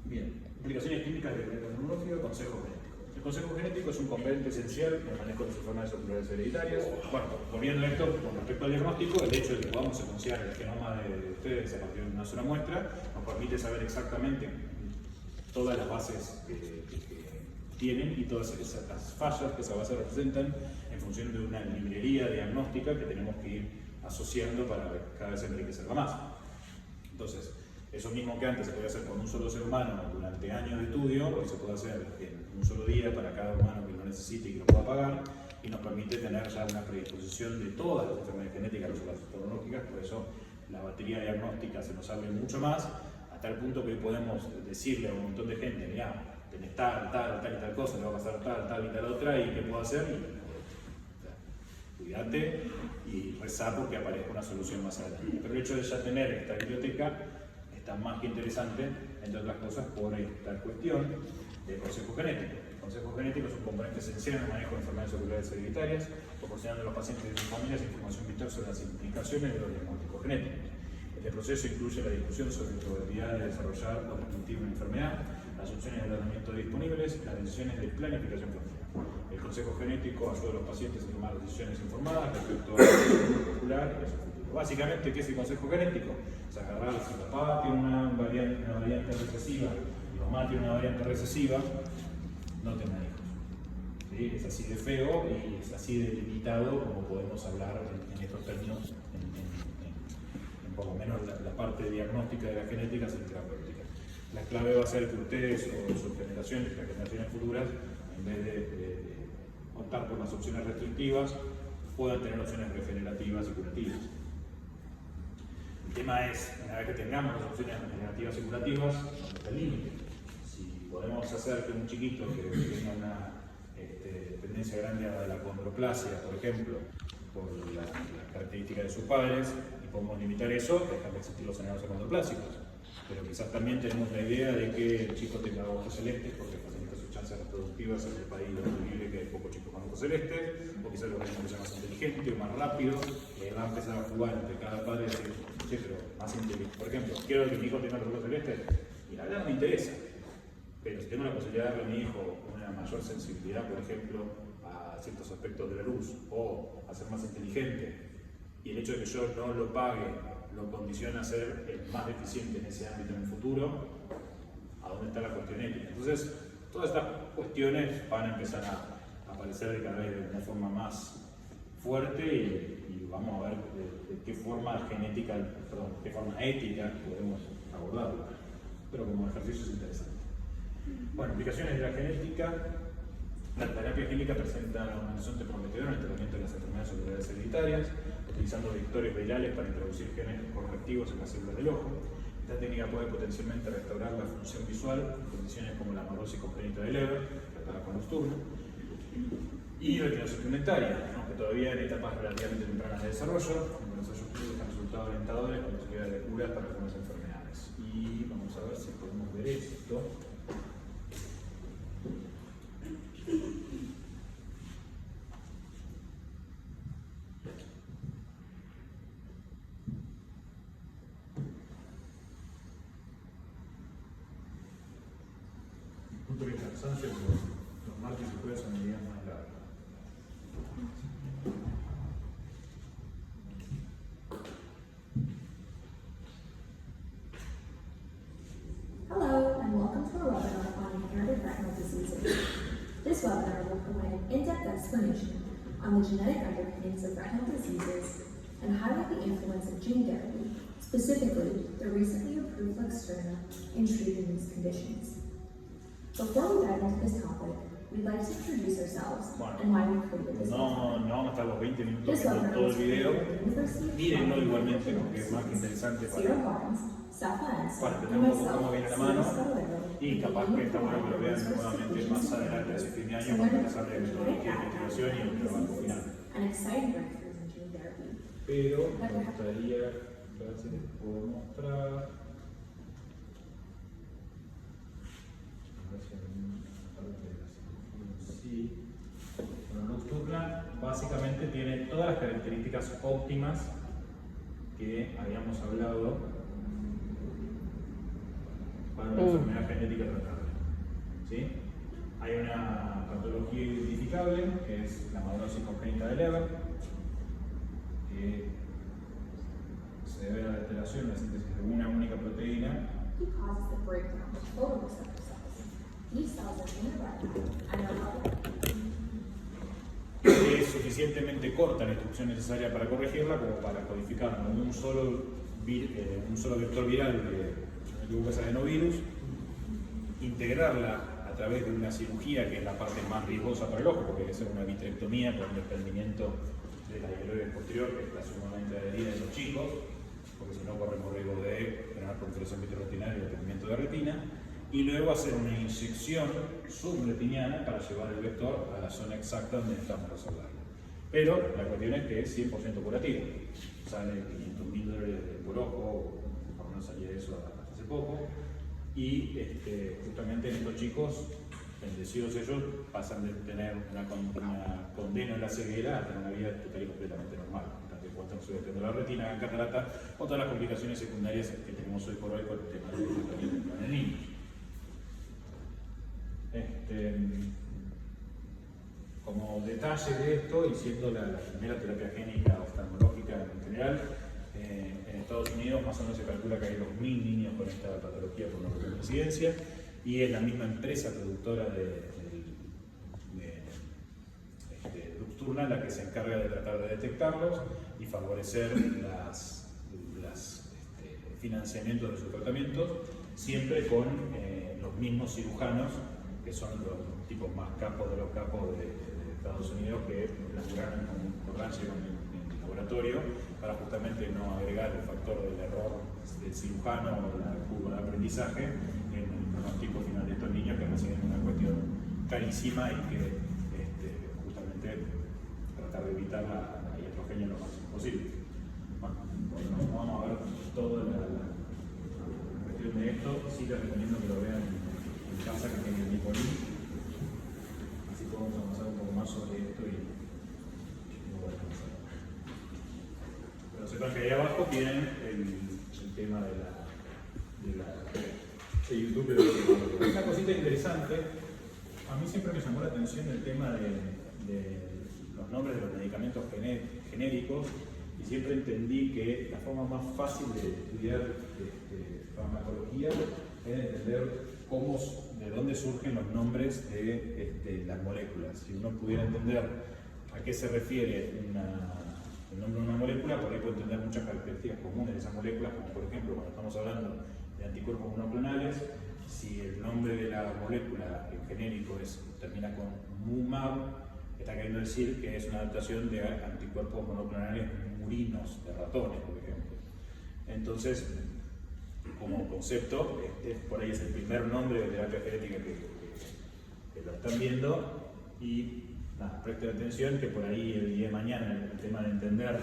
Bien, implicaciones clínicas del diagnóstico, consejo genético. El consejo genético es un componente esencial en el manejo de las enfermedades oculares hereditarias. Bueno, volviendo a esto, con respecto al diagnóstico, el hecho de que podamos secuenciar el genoma de ustedes a partir de una sola muestra nos permite saber exactamente todas las bases que tienen y todas esas fallas que esas bases representan en función de una librería diagnóstica que tenemos que ir asociando para cada vez enriquecerla más. Entonces, eso mismo que antes se podía hacer con un solo ser humano durante años de estudio, hoy se puede hacer en un solo día para cada humano que lo necesite y que lo pueda pagar, y nos permite tener ya una predisposición de todas las enfermedades genéticas, no solo las oftalmológicas. Por eso la batería diagnóstica se nos abre mucho más, hasta el punto que hoy podemos decirle a un montón de gente: mirá, tenés tal y tal cosa, le va a pasar tal y tal otra, y qué puedo hacer, cuídate y rezá porque aparezca una solución más adelante. Pero el hecho de ya tener esta biblioteca está más que interesante, entre otras cosas, por esta cuestión del consejo genético. El consejo genético es un componente esencial en el manejo de enfermedades oculares hereditarias, proporcionando a los pacientes y sus familias información vital sobre las implicaciones de los diagnósticos genéticos. Este proceso incluye la discusión sobre la probabilidad de desarrollar o transmitir una enfermedad, las opciones de tratamiento disponibles y las decisiones de planificación familiar. El consejo genético ayuda a los pacientes a tomar decisiones informadas respecto a la salud ocular y a su futuro. Básicamente, ¿qué es el consejo genético? Es agarrar, si papá tiene una variante recesiva y mamá tiene una variante recesiva, no tengan hijos. ¿Sí? Es así de feo y es así de limitado como podemos hablar en estos términos, en por lo menos la parte diagnóstica de la genética y terapéutica. La clave va a ser que ustedes o sus generaciones, las generaciones futuras, en vez de optar por las opciones restrictivas, puedan tener opciones regenerativas y curativas. El tema es, una vez que tengamos las opciones regenerativas y curativas, ¿dónde está el límite? Si podemos hacer que un chiquito que tenga una tendencia grande a la condroplasia, por ejemplo, por las características de sus padres, y podemos limitar eso, dejan de existir los enanos acondroplásicos. Pero quizás también tenemos la idea de que el chico tenga ojos celestes porque facilita sus chances reproductivas en el país libre, que hay pocos chicos con ojos celestes, o quizás lo queremos que sea más inteligente o más rápido, va a empezar a jugar entre cada padre y decir: sí, pero más inteligente. Por ejemplo, quiero que mi hijo tenga los ojos celestes, y la verdad no me interesa. Pero si tengo la posibilidad de darle a mi hijo una mayor sensibilidad, por ejemplo, a ciertos aspectos de la luz, o a ser más inteligente, y el hecho de que yo no lo pague lo condiciona a ser el más eficiente en ese ámbito en el futuro, ¿a dónde está la cuestión ética? Entonces, todas estas cuestiones van a empezar a aparecer de cada vez de una forma más fuerte, y vamos a ver de qué forma genética, perdón, qué forma ética podemos abordarlo. Pero como ejercicio es interesante. Bueno, implicaciones de la genética. La terapia génica presenta un horizonte prometedor en el tratamiento de las enfermedades oculares hereditarias, utilizando vectores virales para introducir genes correctivos en las células del ojo. Esta técnica puede potencialmente restaurar la función visual en condiciones como la amaurosis congénita de Leber, tratada con Luxturna, y retinosis pigmentaria, aunque todavía en etapas relativamente tempranas de desarrollo. Los ensayos clínicos han resultado alentadores con posibilidad de curas para algunas enfermedades. Y vamos a ver si podemos ver esto. Punto de cansancio, los martes y jueves son días más largos. Hello, and welcome to our webinar on inherited retinal diseases. This webinar will provide an in-depth explanation on the genetic underpinnings of retinal diseases and highlight the influence of gene therapy, specifically the recently approved Luxturna, in treating these conditions. Before we dive into this topic, we'd like to introduce ourselves and why we created this webinar. No vamos a estar los 20 minutos This viendo webinar todo el was video. created at the University of Mírenlo Toronto igualmente porque es más que interesante Cyril para Barnes, Safa Ensa, entender and un poco myself, cómo viene la Cyril mano. Scalero, Y capaz que está bueno que lo vean nuevamente más adelante, hace fin de año, cuando empezar de metodología de investigación y el trabajo final. and exciting breakthroughs in gene therapy. Pero me gustaría ver si les puedo mostrar. A ver si hay una parte de la cirugía. Sí. Bueno, Luxturna básicamente tiene todas las características óptimas que habíamos hablado para una enfermedad genética tratable. ¿Sí? Hay una patología identificable, que es la amaurosis congénita de Leber, que se debe a la alteración en la síntesis de una única proteína. He causes the breakdown of photoreceptor cells. These cells are in the retina and are level. Es suficientemente corta la instrucción necesaria para corregirla como para codificar un solo vector viral de adenovirus, integrarla a través de una cirugía que es la parte más riesgosa para el ojo, porque debe ser una vitrectomía con un desprendimiento de la hialoide posterior que está sumamente adherida en los chicos, porque si no corremos riesgo de tener proliferación vitreoretinal y desprendimiento de retina, y luego hacer una inyección subretiniana para llevar el vector a la zona exacta donde necesitamos resolverlo. Pero la cuestión es que es 100% curativo. Sale $500.000 por ojo, por lo menos salía eso hasta hace poco. Y justamente en estos chicos, bendecidos ellos, pasan de tener una condena en la ceguera a tener una vida total y completamente normal. Tanto en cuanto se depende de la retina, en catarata, o todas las complicaciones secundarias que tenemos hoy por hoy con el tema del tratamiento en el niño. Como detalle de esto, y siendo la primera terapia génica oftalmológica en general, en Estados Unidos más o menos se calcula que hay 2.000 niños con esta patología por una incidencia, y es la misma empresa productora de Luxturna la que se encarga de tratar de detectarlos y favorecer los financiamientos de sus tratamientos, siempre con los mismos cirujanos que son los tipos más capos de los capos de Estados Unidos, que laburaron con concordancia con el laboratorio para justamente no agregar el factor del error del cirujano o la curva de aprendizaje en el pronóstico final de estos niños, que reciben una cuestión carísima y que justamente tratar de evitar la iatrogenia lo máximo posible. Bueno, no vamos a ver toda la cuestión de esto. Sí les recomiendo que lo vean en casa, que tienen el mismo link, así podemos avanzar un poco más sobre esto y no voy a avanzar. Pero sepan que ahí abajo tienen el tema de YouTube. Pero una cosita interesante, a mí siempre me llamó la atención el tema de los nombres de los medicamentos genéricos, y siempre entendí que la forma más fácil de estudiar farmacología es entender de dónde surgen los nombres de las moléculas. Si uno pudiera entender a qué se refiere el nombre de una molécula, por ahí puede entender muchas características comunes de esas moléculas, como por ejemplo cuando estamos hablando de anticuerpos monoclonales, si el nombre de la molécula en genérico termina con MUMAB, está queriendo decir que es una adaptación de anticuerpos monoclonales murinos de ratones, por ejemplo. Entonces, como concepto, por ahí es el primer nombre de terapia genética que lo están viendo, y nada, presten atención que por ahí el día de mañana el tema de entender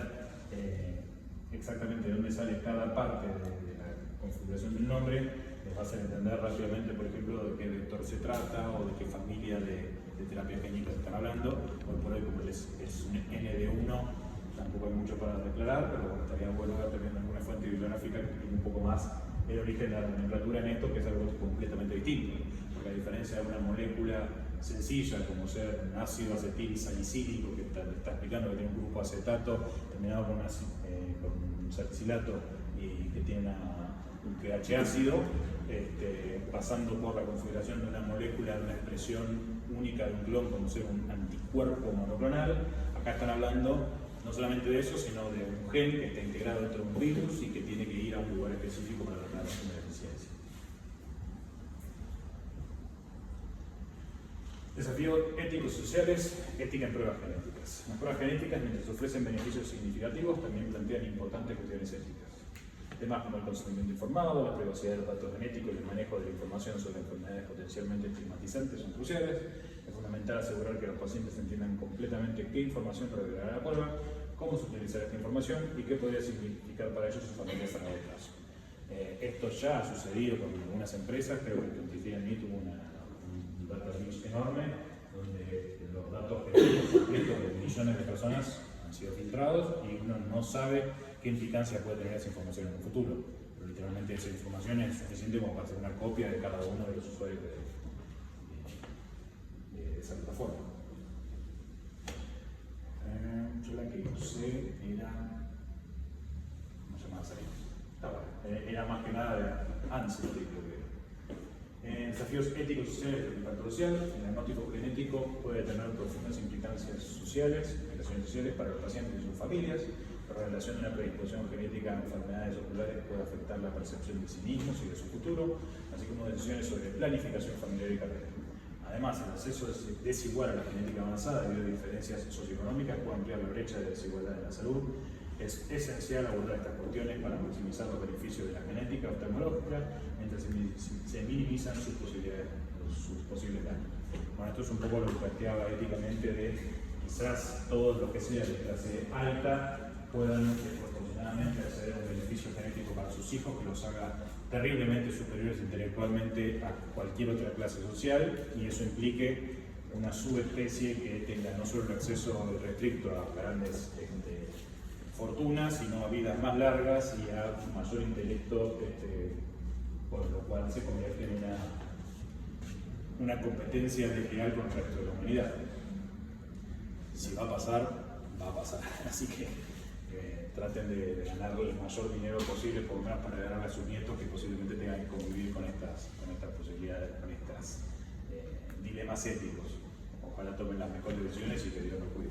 exactamente de dónde sale cada parte de la configuración del nombre les va a hacer entender rápidamente, por ejemplo, de qué vector se trata o de qué familia de terapia génica están hablando. Hoy por hoy, como es un ND1, tampoco hay mucho para declarar, pero bueno, estaría bueno ver también alguna fuente bibliográfica que explique un poco más el origen de la nomenclatura en esto, que es algo completamente distinto, porque a diferencia de una molécula sencilla como ser un ácido acetil salicílico que está explicando que tiene un grupo acetato terminado con un salicilato y que tiene un pH ácido, pasando por la configuración de una molécula de una expresión única de un clon como ser un anticuerpo monoclonal. Acá están hablando no solamente de eso, sino de un gen que está integrado dentro de un virus y que tiene que ir a un lugar específico para tratar una deficiencia. Desafíos éticos y sociales, ética en pruebas genéticas. Las pruebas genéticas, mientras ofrecen beneficios significativos, también plantean importantes cuestiones éticas. Temas como el consentimiento informado, la privacidad de los datos genéticos y el manejo de la información sobre enfermedades potencialmente estigmatizantes son cruciales. Es fundamental asegurar que los pacientes entiendan completamente qué información revelará la prueba, cómo se utilizará esta información y qué podría significar para ellos y sus familias a largo plazo. Esto ya ha sucedido con algunas empresas, creo que 23andMe tuvo un data breach enorme, donde los datos genéticos completos de millones de personas han sido filtrados y uno no sabe qué implicancia puede tener esa información en un futuro. Pero literalmente esa información es suficiente como para hacer una copia de cada uno de los usuarios de esa plataforma. Yo la que usé era... ¿cómo se llamaba ahí? Era más que nada de ANSI, creo que era. Desafíos éticos y sociales del impacto social. El diagnóstico genético puede tener profundas implicancias sociales, relaciones sociales para los pacientes y sus familias. La revelación de una predisposición genética a enfermedades oculares puede afectar la percepción de sí mismos y de su futuro, así como decisiones sobre planificación familiar y carrera. Además, el acceso desigual a la genética avanzada debido a diferencias socioeconómicas puede ampliar la brecha de desigualdad en la salud. Es esencial abordar estas cuestiones para maximizar los beneficios de la genética oftalmológica mientras se minimizan sus posibles daños. Bueno, esto es un poco lo que planteaba éticamente de quizás todos los que sean de clase alta puedan desproporcionadamente acceder a un beneficio genético para sus hijos que los haga terriblemente superiores intelectualmente a cualquier otra clase social, y eso implique una subespecie que tenga no solo el acceso restricto a grandes fortunas, sino a vidas más largas y a mayor intelecto, por lo cual se convierte en una competencia desleal con el resto de la humanidad. Si va a pasar, va a pasar. Así que traten de ganar el mayor dinero posible, por lo menos para ganarle a sus nietos que posiblemente tengan que convivir con estas posibilidades, con estos dilemas éticos. Ojalá tomen las mejores decisiones y que Dios los cuide.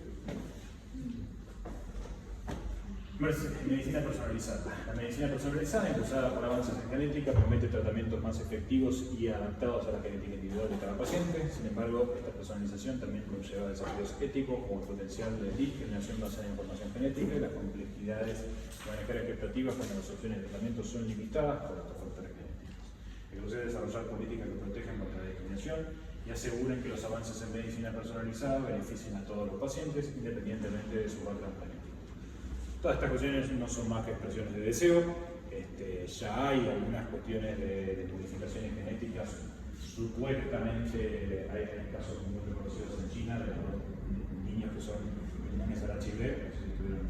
Medicina personalizada. La medicina personalizada, impulsada por avances en genética, promete tratamientos más efectivos y adaptados a la genética individual de cada paciente. Sin embargo, esta personalización también conlleva desafíos éticos como el potencial de discriminación basada en información genética y las complejidades de manejar expectativas cuando las opciones de tratamiento son limitadas por estos factores genéticos. Es crucial desarrollar políticas que protejan contra la discriminación y aseguren que los avances en medicina personalizada beneficien a todos los pacientes independientemente de su background genético. Todas estas cuestiones no son más que expresiones de deseo. Ya hay algunas cuestiones de modificaciones genéticas, supuestamente hay casos muy reconocidos en China de niños que son inmunes al HIV, si tuvieron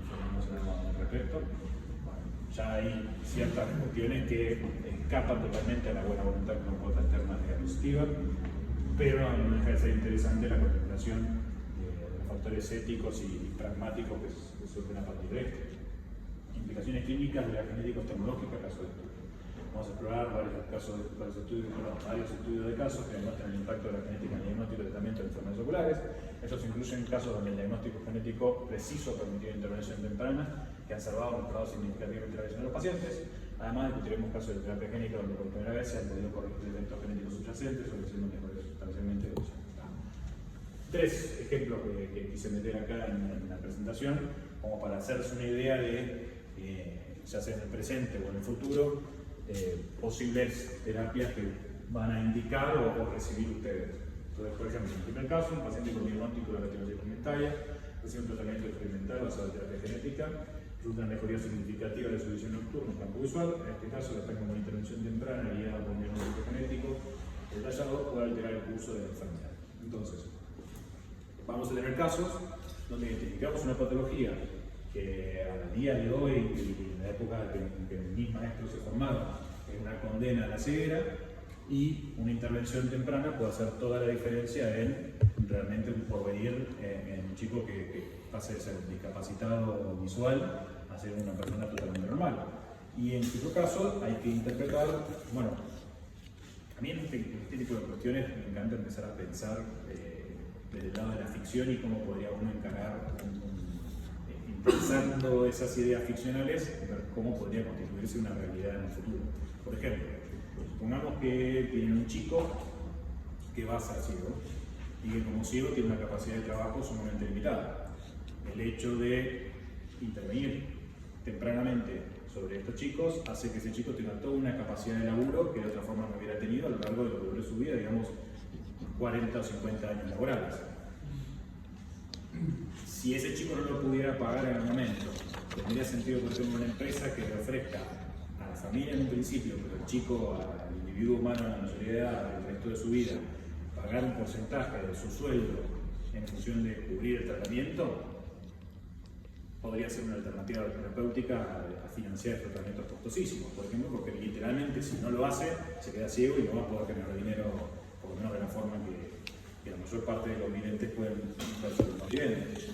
información al respecto. Bueno, ya hay ciertas cuestiones que escapan totalmente a la buena voluntad que uno puede plantear más positiva, pero no deja de ser interesante la contemplación de los factores éticos y pragmáticos que surgen a partir de esto. Implicaciones clínicas de la genética oftalmológica, caso de estudio. Vamos a explorar varios estudios de casos que demuestran el impacto de la genética en el diagnóstico y tratamiento de enfermedades oculares. Estos incluyen casos donde el diagnóstico genético preciso permitió intervención temprana que han salvado o mejorado significativamente la visión de los pacientes. Además, discutiremos casos de terapia génica donde por primera vez se han podido corregir eventos genéticos subyacentes, ofreciendo mejores tres ejemplos que quise meter acá en la presentación, como para hacerse una idea de, ya sea en el presente o en el futuro, posibles terapias que van a indicar o recibir ustedes. Entonces, por ejemplo, en el primer caso, un paciente con diagnóstico de retinopatía pigmentaria recibe un tratamiento experimental basado en terapia genética, resulta una mejoría significativa de su visión nocturna en campo visual. En este caso, después como una intervención temprana guiada por un diagnóstico genético, el hallazgo puede alterar el curso de la enfermedad. Entonces, vamos a tener casos donde identificamos una patología que a día de hoy, y en la época en que mis maestros se formaron, es una condena a la ceguera, y una intervención temprana puede hacer toda la diferencia en realmente un porvenir en un chico que pase de ser discapacitado visual a ser una persona totalmente normal. Y en su caso hay que interpretar, bueno, a mí en este tipo de cuestiones me encanta empezar a pensar desde el lado de la ficción y cómo podría uno encarar, pensando esas ideas ficcionales, ver cómo podría constituirse una realidad en el futuro. Por ejemplo, supongamos que tiene un chico que va a ser ciego y que como ciego tiene una capacidad de trabajo sumamente limitada. El hecho de intervenir tempranamente sobre estos chicos hace que ese chico tenga toda una capacidad de laburo que de otra forma no hubiera tenido a lo largo de lo que dure su vida, digamos 40 o 50 años laborales. Si ese chico no lo pudiera pagar en el momento, tendría sentido por ejemplo una empresa que le ofrezca a la familia en un principio, pero el chico, al individuo humano en la mayoría de edad, el resto de su vida, pagar un porcentaje de su sueldo en función de cubrir el tratamiento, podría ser una alternativa terapéutica a financiar tratamientos costosísimos, por ejemplo, porque literalmente si no lo hace, se queda ciego y no va a poder generar dinero, por lo menos de la forma que la mayor parte de los videntes pueden ver sobre los videntes.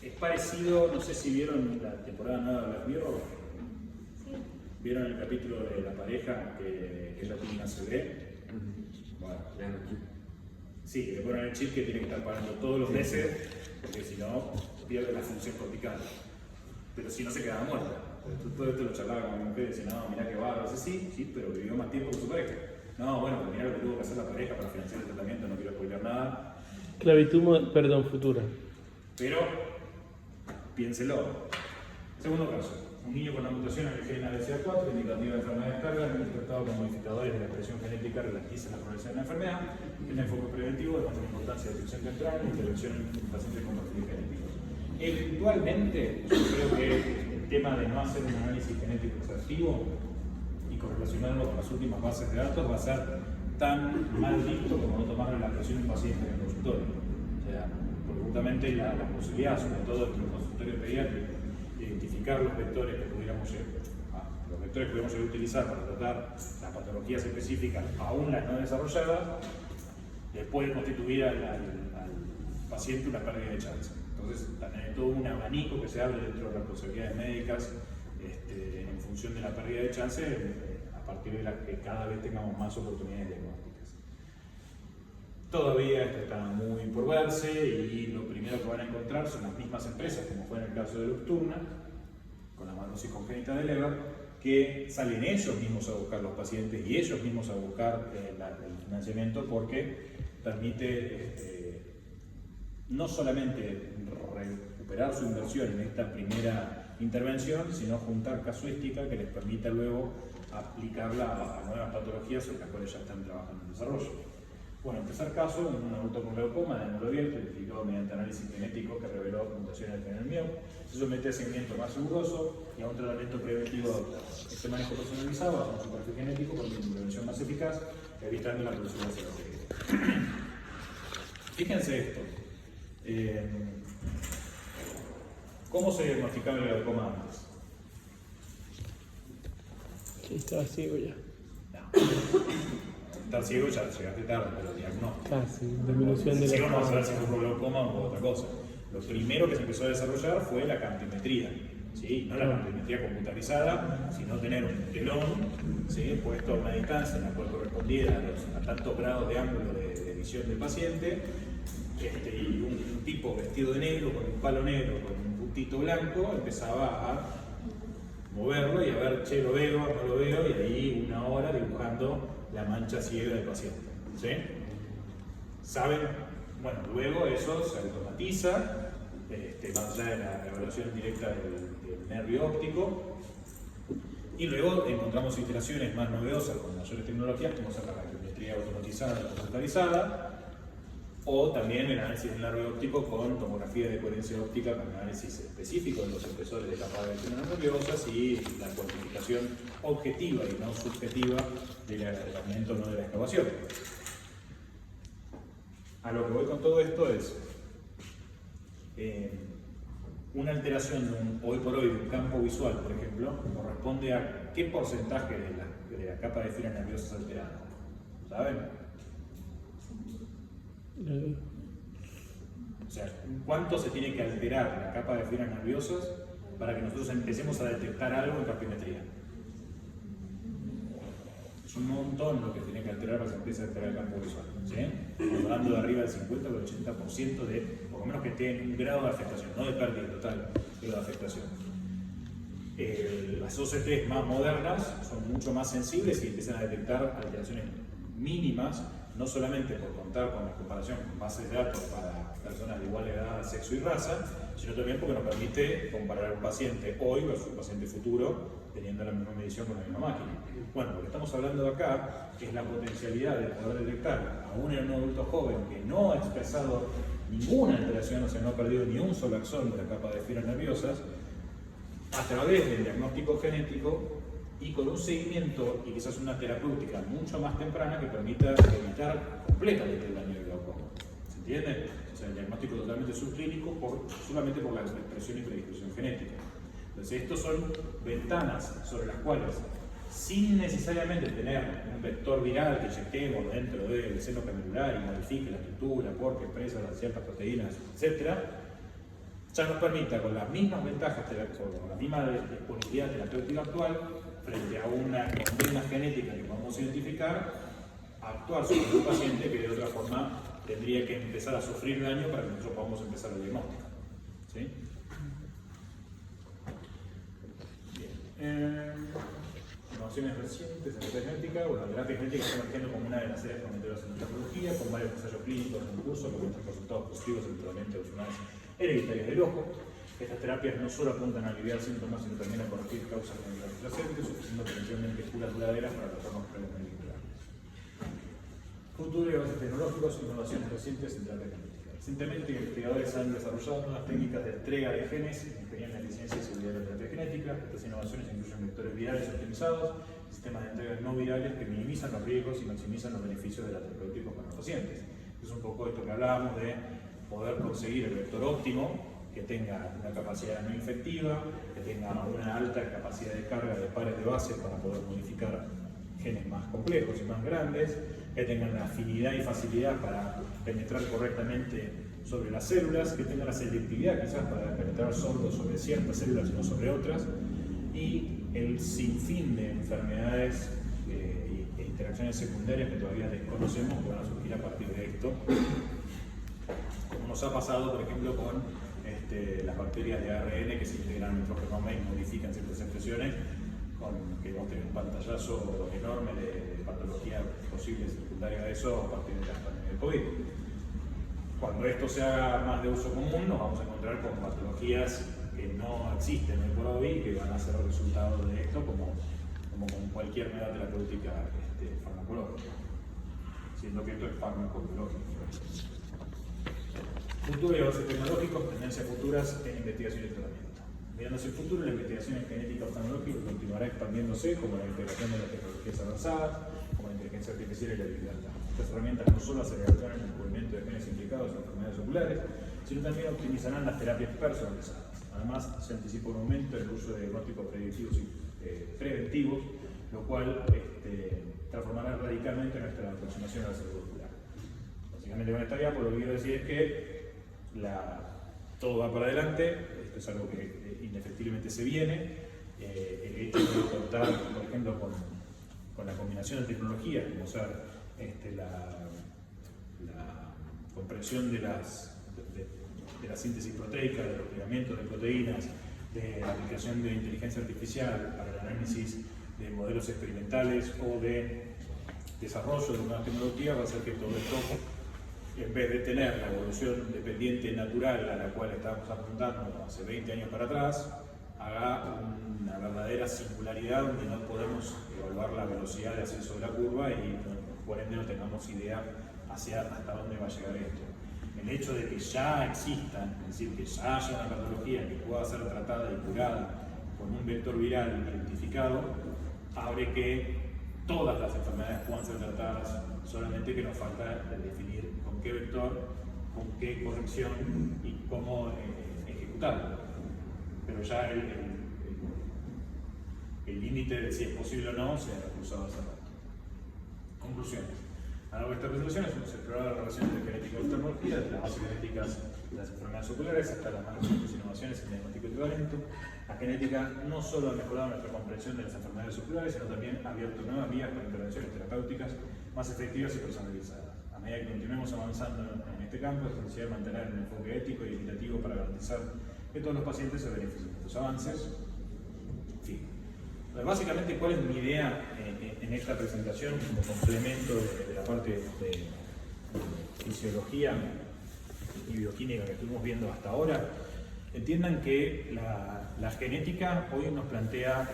Es parecido, no sé si vieron la temporada nueva de Black Mirror. ¿Vieron el capítulo de la pareja que ella tiene una CB? Bueno, sí, le ponen el chip que tiene que estar pagando todos los meses, porque si no, pierde la función cortical. Pero si no, se queda muerta. Todo esto lo charlaba con mi mujer y decía, no, mirá que bárbaro. Sí, pero vivió más tiempo que su pareja. No, bueno, pues mirá lo que tuvo que hacer la pareja para financiar el tratamiento, no quiero spoiler nada. Clavitud, perdón, futura. Pero, piénselo. Segundo caso. Un niño con una mutación en el gen ABCA4, indicativa de enfermedad de Stargardt, tratado con modificadores de la expresión genética ralentiza la progresión de la enfermedad, un enfoque preventivo de la importancia de detección temprana e intervención en pacientes con perfiles genéticos. Eventualmente, yo creo que el tema de no hacer un análisis genético exhaustivo y correlacionarlo con las últimas bases de datos va a ser tan mal visto como no tomar la presión de un paciente en el consultorio. O sea, porque justamente la posibilidad, sobre todo en el consultorio pediátrico, identificar los vectores que pudiéramos llegar a utilizar para tratar las patologías específicas, aún las no desarrolladas, le puede constituir al paciente una pérdida de chance. Entonces, también hay todo un abanico que se abre dentro de las responsabilidades médicas en función de la pérdida de chance, a partir de la que cada vez tengamos más oportunidades diagnósticas. Todavía esto está muy por verse y lo primero que van a encontrar son las mismas empresas, como fue en el caso de Lucturna, con la manosis congénita de Leber, que salen ellos mismos a buscar los pacientes y ellos mismos a buscar el financiamiento porque permite no solamente recuperar su inversión en esta primera intervención, sino juntar casuística que les permita luego aplicarla a nuevas patologías sobre las cuales ya están trabajando en desarrollo. Bueno, en tercer caso, un adulto con glaucoma de ángulo abierto, identificado mediante análisis genético que reveló mutaciones en el mío, se somete a seguimiento más riguroso y a un tratamiento preventivo adaptado. Este manejo personalizado a un perfil genético con una intervención más eficaz, evitando la producción de celular. Fíjense esto. ¿Cómo se diagnosticaba el glaucoma antes? Sí, estaba ciego ya. No. Estar ciego ya llegaste tarde, pero diagnóstico. Casi, disminución de ciego la no va a saber si fue glaucoma o otra cosa. Lo primero que se empezó a desarrollar fue la campimetría. ¿Sí? No la campimetría computarizada, sino tener un telón, ¿sí?, puesto a una distancia en la cual correspondiera a tantos grados de ángulo de visión del paciente, y un tipo vestido de negro, con un palo negro, con un puntito blanco, empezaba a moverlo y a ver, che, lo veo, no lo veo, y ahí una hora dibujando la mancha ciega del paciente. ¿Sí? ¿Saben? Bueno, luego eso se automatiza, más allá de la evaluación directa del nervio óptico, y luego encontramos iteraciones más novedosas con mayores tecnologías, como ser la radiometría automatizada y computarizada, o también el análisis del nervio óptico con tomografía de coherencia óptica, con análisis específico de los espesores de capas de acciones nerviosas y la cuantificación objetiva y no subjetiva del aumento no de la excavación. A lo que voy con todo esto es una alteración hoy por hoy de un campo visual, por ejemplo, corresponde a qué porcentaje de la capa de fibras nerviosas alterada. ¿Saben? O sea, ¿cuánto se tiene que alterar la capa de fibras nerviosas para que nosotros empecemos a detectar algo en capimetría? Es un montón lo que tiene que alterar para que se empiece a alterar el campo visual. ¿Sí? Estamos hablando de arriba del 50 o del 80% de, por lo menos que tenga un grado de afectación, no de pérdida total, pero de afectación. Las OCT más modernas son mucho más sensibles y empiezan a detectar alteraciones mínimas, no solamente por contar con la comparación con bases de datos para personas de igual edad, sexo y raza, sino también porque nos permite comparar un paciente hoy versus un paciente futuro teniendo la misma medición con la misma máquina. Bueno, lo que estamos hablando de acá es la potencialidad de poder detectar, aún en un adulto joven que no ha expresado ninguna alteración, o sea, no ha perdido ni un solo axón de la capa de fibras nerviosas, a través del diagnóstico genético y con un seguimiento y quizás una terapéutica mucho más temprana que permita evitar completamente el daño del glaucoma. ¿Se entiende? O sea, el diagnóstico totalmente subclínico solamente por la expresión y predisposición genética. Entonces, estos son ventanas sobre las cuales, sin necesariamente tener un vector viral que inyectemos dentro del seno camerular y modifique la estructura porque expresa ciertas proteínas, etc., ya nos permita, con las mismas ventajas, con la misma disponibilidad terapéutica actual, frente a una condena genética que podemos identificar, actuar sobre un paciente que de otra forma tendría que empezar a sufrir daño para que nosotros podamos empezar el diagnóstico. ¿Sí? Bien. Innovaciones recientes en terapia genética. Bueno, la terapia genética está emergiendo como una de las áreas prometedoras en nuestra oncología, con varios ensayos clínicos en curso que muestran resultados positivos en el tratamiento de enfermedades hereditarias del ojo. Estas terapias no solo apuntan a aliviar síntomas, sino también a corregir causas médicas subyacentes, ofreciendo potencialmente curas duraderas para trastornos premoleculares. Futuro y avances tecnológicos, innovaciones recientes en terapia genética. Recientemente, investigadores han desarrollado nuevas técnicas de entrega de genes que ingenierían la eficiencia y seguridad de la terapia genética. Estas innovaciones incluyen vectores virales optimizados, sistemas de entrega no virales que minimizan los riesgos y maximizan los beneficios de la terapéutica para los pacientes. Es un poco esto que hablábamos de poder conseguir el vector óptimo, que tenga una capacidad no infectiva, que tenga una alta capacidad de carga de pares de base para poder modificar genes más complejos y más grandes, que tengan la afinidad y facilidad para penetrar correctamente sobre las células, que tengan la selectividad quizás para penetrar solo sobre ciertas células y no sobre otras, y el sinfín de enfermedades e interacciones secundarias que todavía desconocemos que van a surgir a partir de esto, como nos ha pasado, por ejemplo, con las bacterias de ARN que se integran en nuestro genoma y modifican ciertas expresiones, que vamos a tener un pantallazo enorme de patología posible secundaria de eso a partir de la pandemia del COVID. Cuando esto sea más de uso común, nos vamos a encontrar con patologías que no existen hoy por hoy y que van a ser resultado de esto, como con cualquier medida terapéutica farmacológica, siendo que esto es farmacológico. Futuro y avances tecnológicos, tendencias futuras en investigación y tratamiento. Mirando hacia el futuro, la investigación en genética oftalmológica continuará expandiéndose, como la integración de las tecnologías avanzadas, como la inteligencia artificial y la Big Data. Estas herramientas no solo acelerarán el descubrimiento de genes implicados en enfermedades oculares, sino también optimizarán las terapias personalizadas. Además, se anticipa un aumento en el uso de diagnósticos predictivos y preventivos, lo cual transformará radicalmente nuestra aproximación a la salud ocular. Básicamente con esta diapo lo que quiero decir es que todo va para adelante, esto es algo que indefectiblemente se viene. El hecho de contar, por ejemplo, con la combinación de tecnologías, como ser la comprensión de la síntesis proteica, de los plegamientos de proteínas, de la aplicación de inteligencia artificial para el análisis de modelos experimentales o de desarrollo de nuevas tecnologías, va a hacer que todo esto en vez de tener la evolución dependiente natural a la cual estábamos apuntando hace 20 años para atrás, haga una verdadera singularidad donde no podemos evaluar la velocidad de ascenso de la curva y por ende no tengamos idea hasta dónde va a llegar esto. El hecho de que ya existan, es decir, que ya haya una patología que pueda ser tratada y curada con un vector viral identificado, abre que todas las enfermedades puedan ser tratadas, solamente que nos falta definir con qué vector, con qué corrección y cómo ejecutarlo. Pero ya el límite de si es posible o no se ha cruzado hace rato. Conclusiones. A lo largo de esta presentación hemos explorado la relación entre genética y oftalmología, desde las bases genéticas de las enfermedades oculares hasta las más recientes innovaciones en diagnóstico y tratamiento. La genética no solo ha mejorado nuestra comprensión de las enfermedades oculares, sino también ha abierto nuevas vías para intervenciones terapéuticas más efectivas y personalizadas. A medida que continuemos avanzando en este campo, es necesario mantener un enfoque ético y equitativo para garantizar que todos los pacientes se beneficien de estos avances. En fin. Básicamente, ¿cuál es mi idea en esta presentación como complemento de la parte de fisiología y bioquímica que estuvimos viendo hasta ahora? Entiendan que la genética hoy nos plantea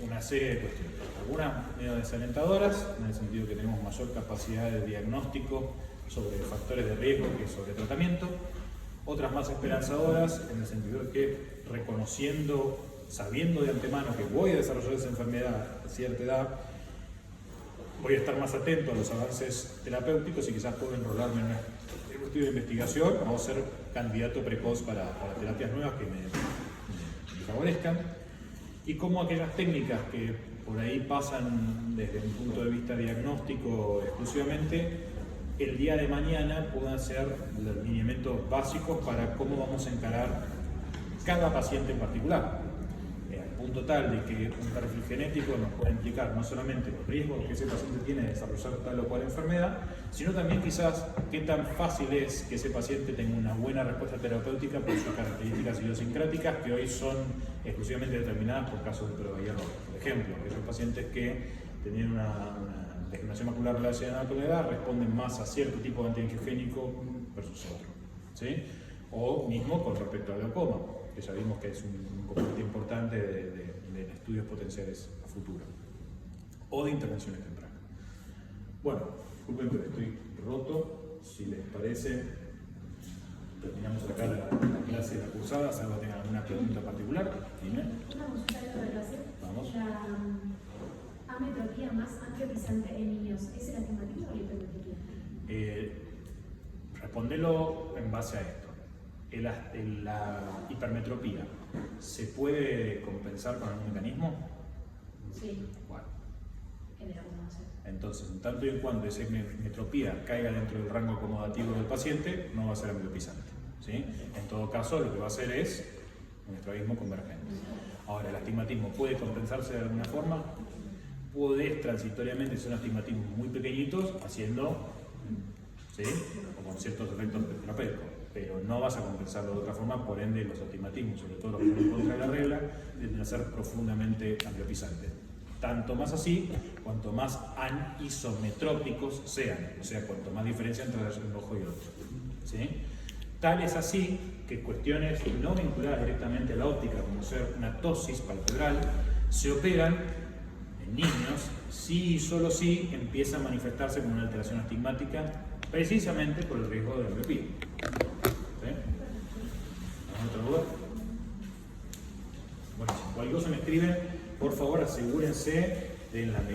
una serie de cuestiones, algunas medio desalentadoras, en el sentido que tenemos mayor capacidad de diagnóstico sobre factores de riesgo que sobre tratamiento, otras más esperanzadoras, en el sentido de que sabiendo de antemano que voy a desarrollar esa enfermedad a cierta edad, voy a estar más atento a los avances terapéuticos y quizás puedo enrolarme en un estudio de investigación o ser candidato precoz para terapias nuevas que me favorezcan. Y como aquellas técnicas que por ahí pasan desde un punto de vista diagnóstico exclusivamente, el día de mañana puedan ser los lineamientos básicos para cómo vamos a encarar cada paciente en particular. Al punto tal de que un perfil genético nos puede implicar no solamente los riesgos que ese paciente tiene de desarrollar tal o cual enfermedad, sino también quizás qué tan fácil es que ese paciente tenga una buena respuesta terapéutica por sus características idiosincráticas que hoy son exclusivamente determinadas por casos de prueba y error. Por ejemplo, aquellos pacientes que tenían una degeneración macular relacionada con la edad responden más a cierto tipo de antiangiogénico versus otro, ¿sí? O mismo con respecto al glaucoma, que ya vimos que es un componente importante de estudios potenciales a futuro, o de intervenciones tempranas. Bueno, disculpen, pero estoy roto. Si les parece, terminamos acá la clase de la cursada, salvo que tengan alguna pregunta particular. Dime. Una consulta de relación. Vamos. La ametropía más angiopizante en niños, ¿es el astigmatismo o la hipermetropía? Respondelo en base a esto. La hipermetropía, ¿se puede compensar con algún mecanismo? Sí. Bueno. Genera una base. Entonces, en tanto y en cuanto esa metropía caiga dentro del rango acomodativo del paciente, no va a ser ambliopizante, ¿sí? En todo caso, lo que va a hacer es un estrabismo convergente. Ahora, ¿el astigmatismo puede compensarse de alguna forma? Puede transitoriamente ser un astigmatismo muy pequeñito, haciendo, ¿sí?, o con ciertos efectos terapéuticos, pero no vas a compensarlo de otra forma, por ende los astigmatismos, sobre todo los que son en contra de la regla, tienden a ser profundamente ambliopizantes. Tanto más así, cuanto más anisometrópicos sean, o sea, cuanto más diferencia entre un ojo y otro, ¿sí? Tal es así que cuestiones no vinculadas directamente a la óptica, como ser una ptosis palpebral, se operan en niños si y solo si empieza a manifestarse como una alteración astigmática, precisamente por el riesgo de ambliopía. ¿Sí? ¿Alguna otra duda? Bueno, si cualquier cosa me escriben, por favor asegúrense de la medida.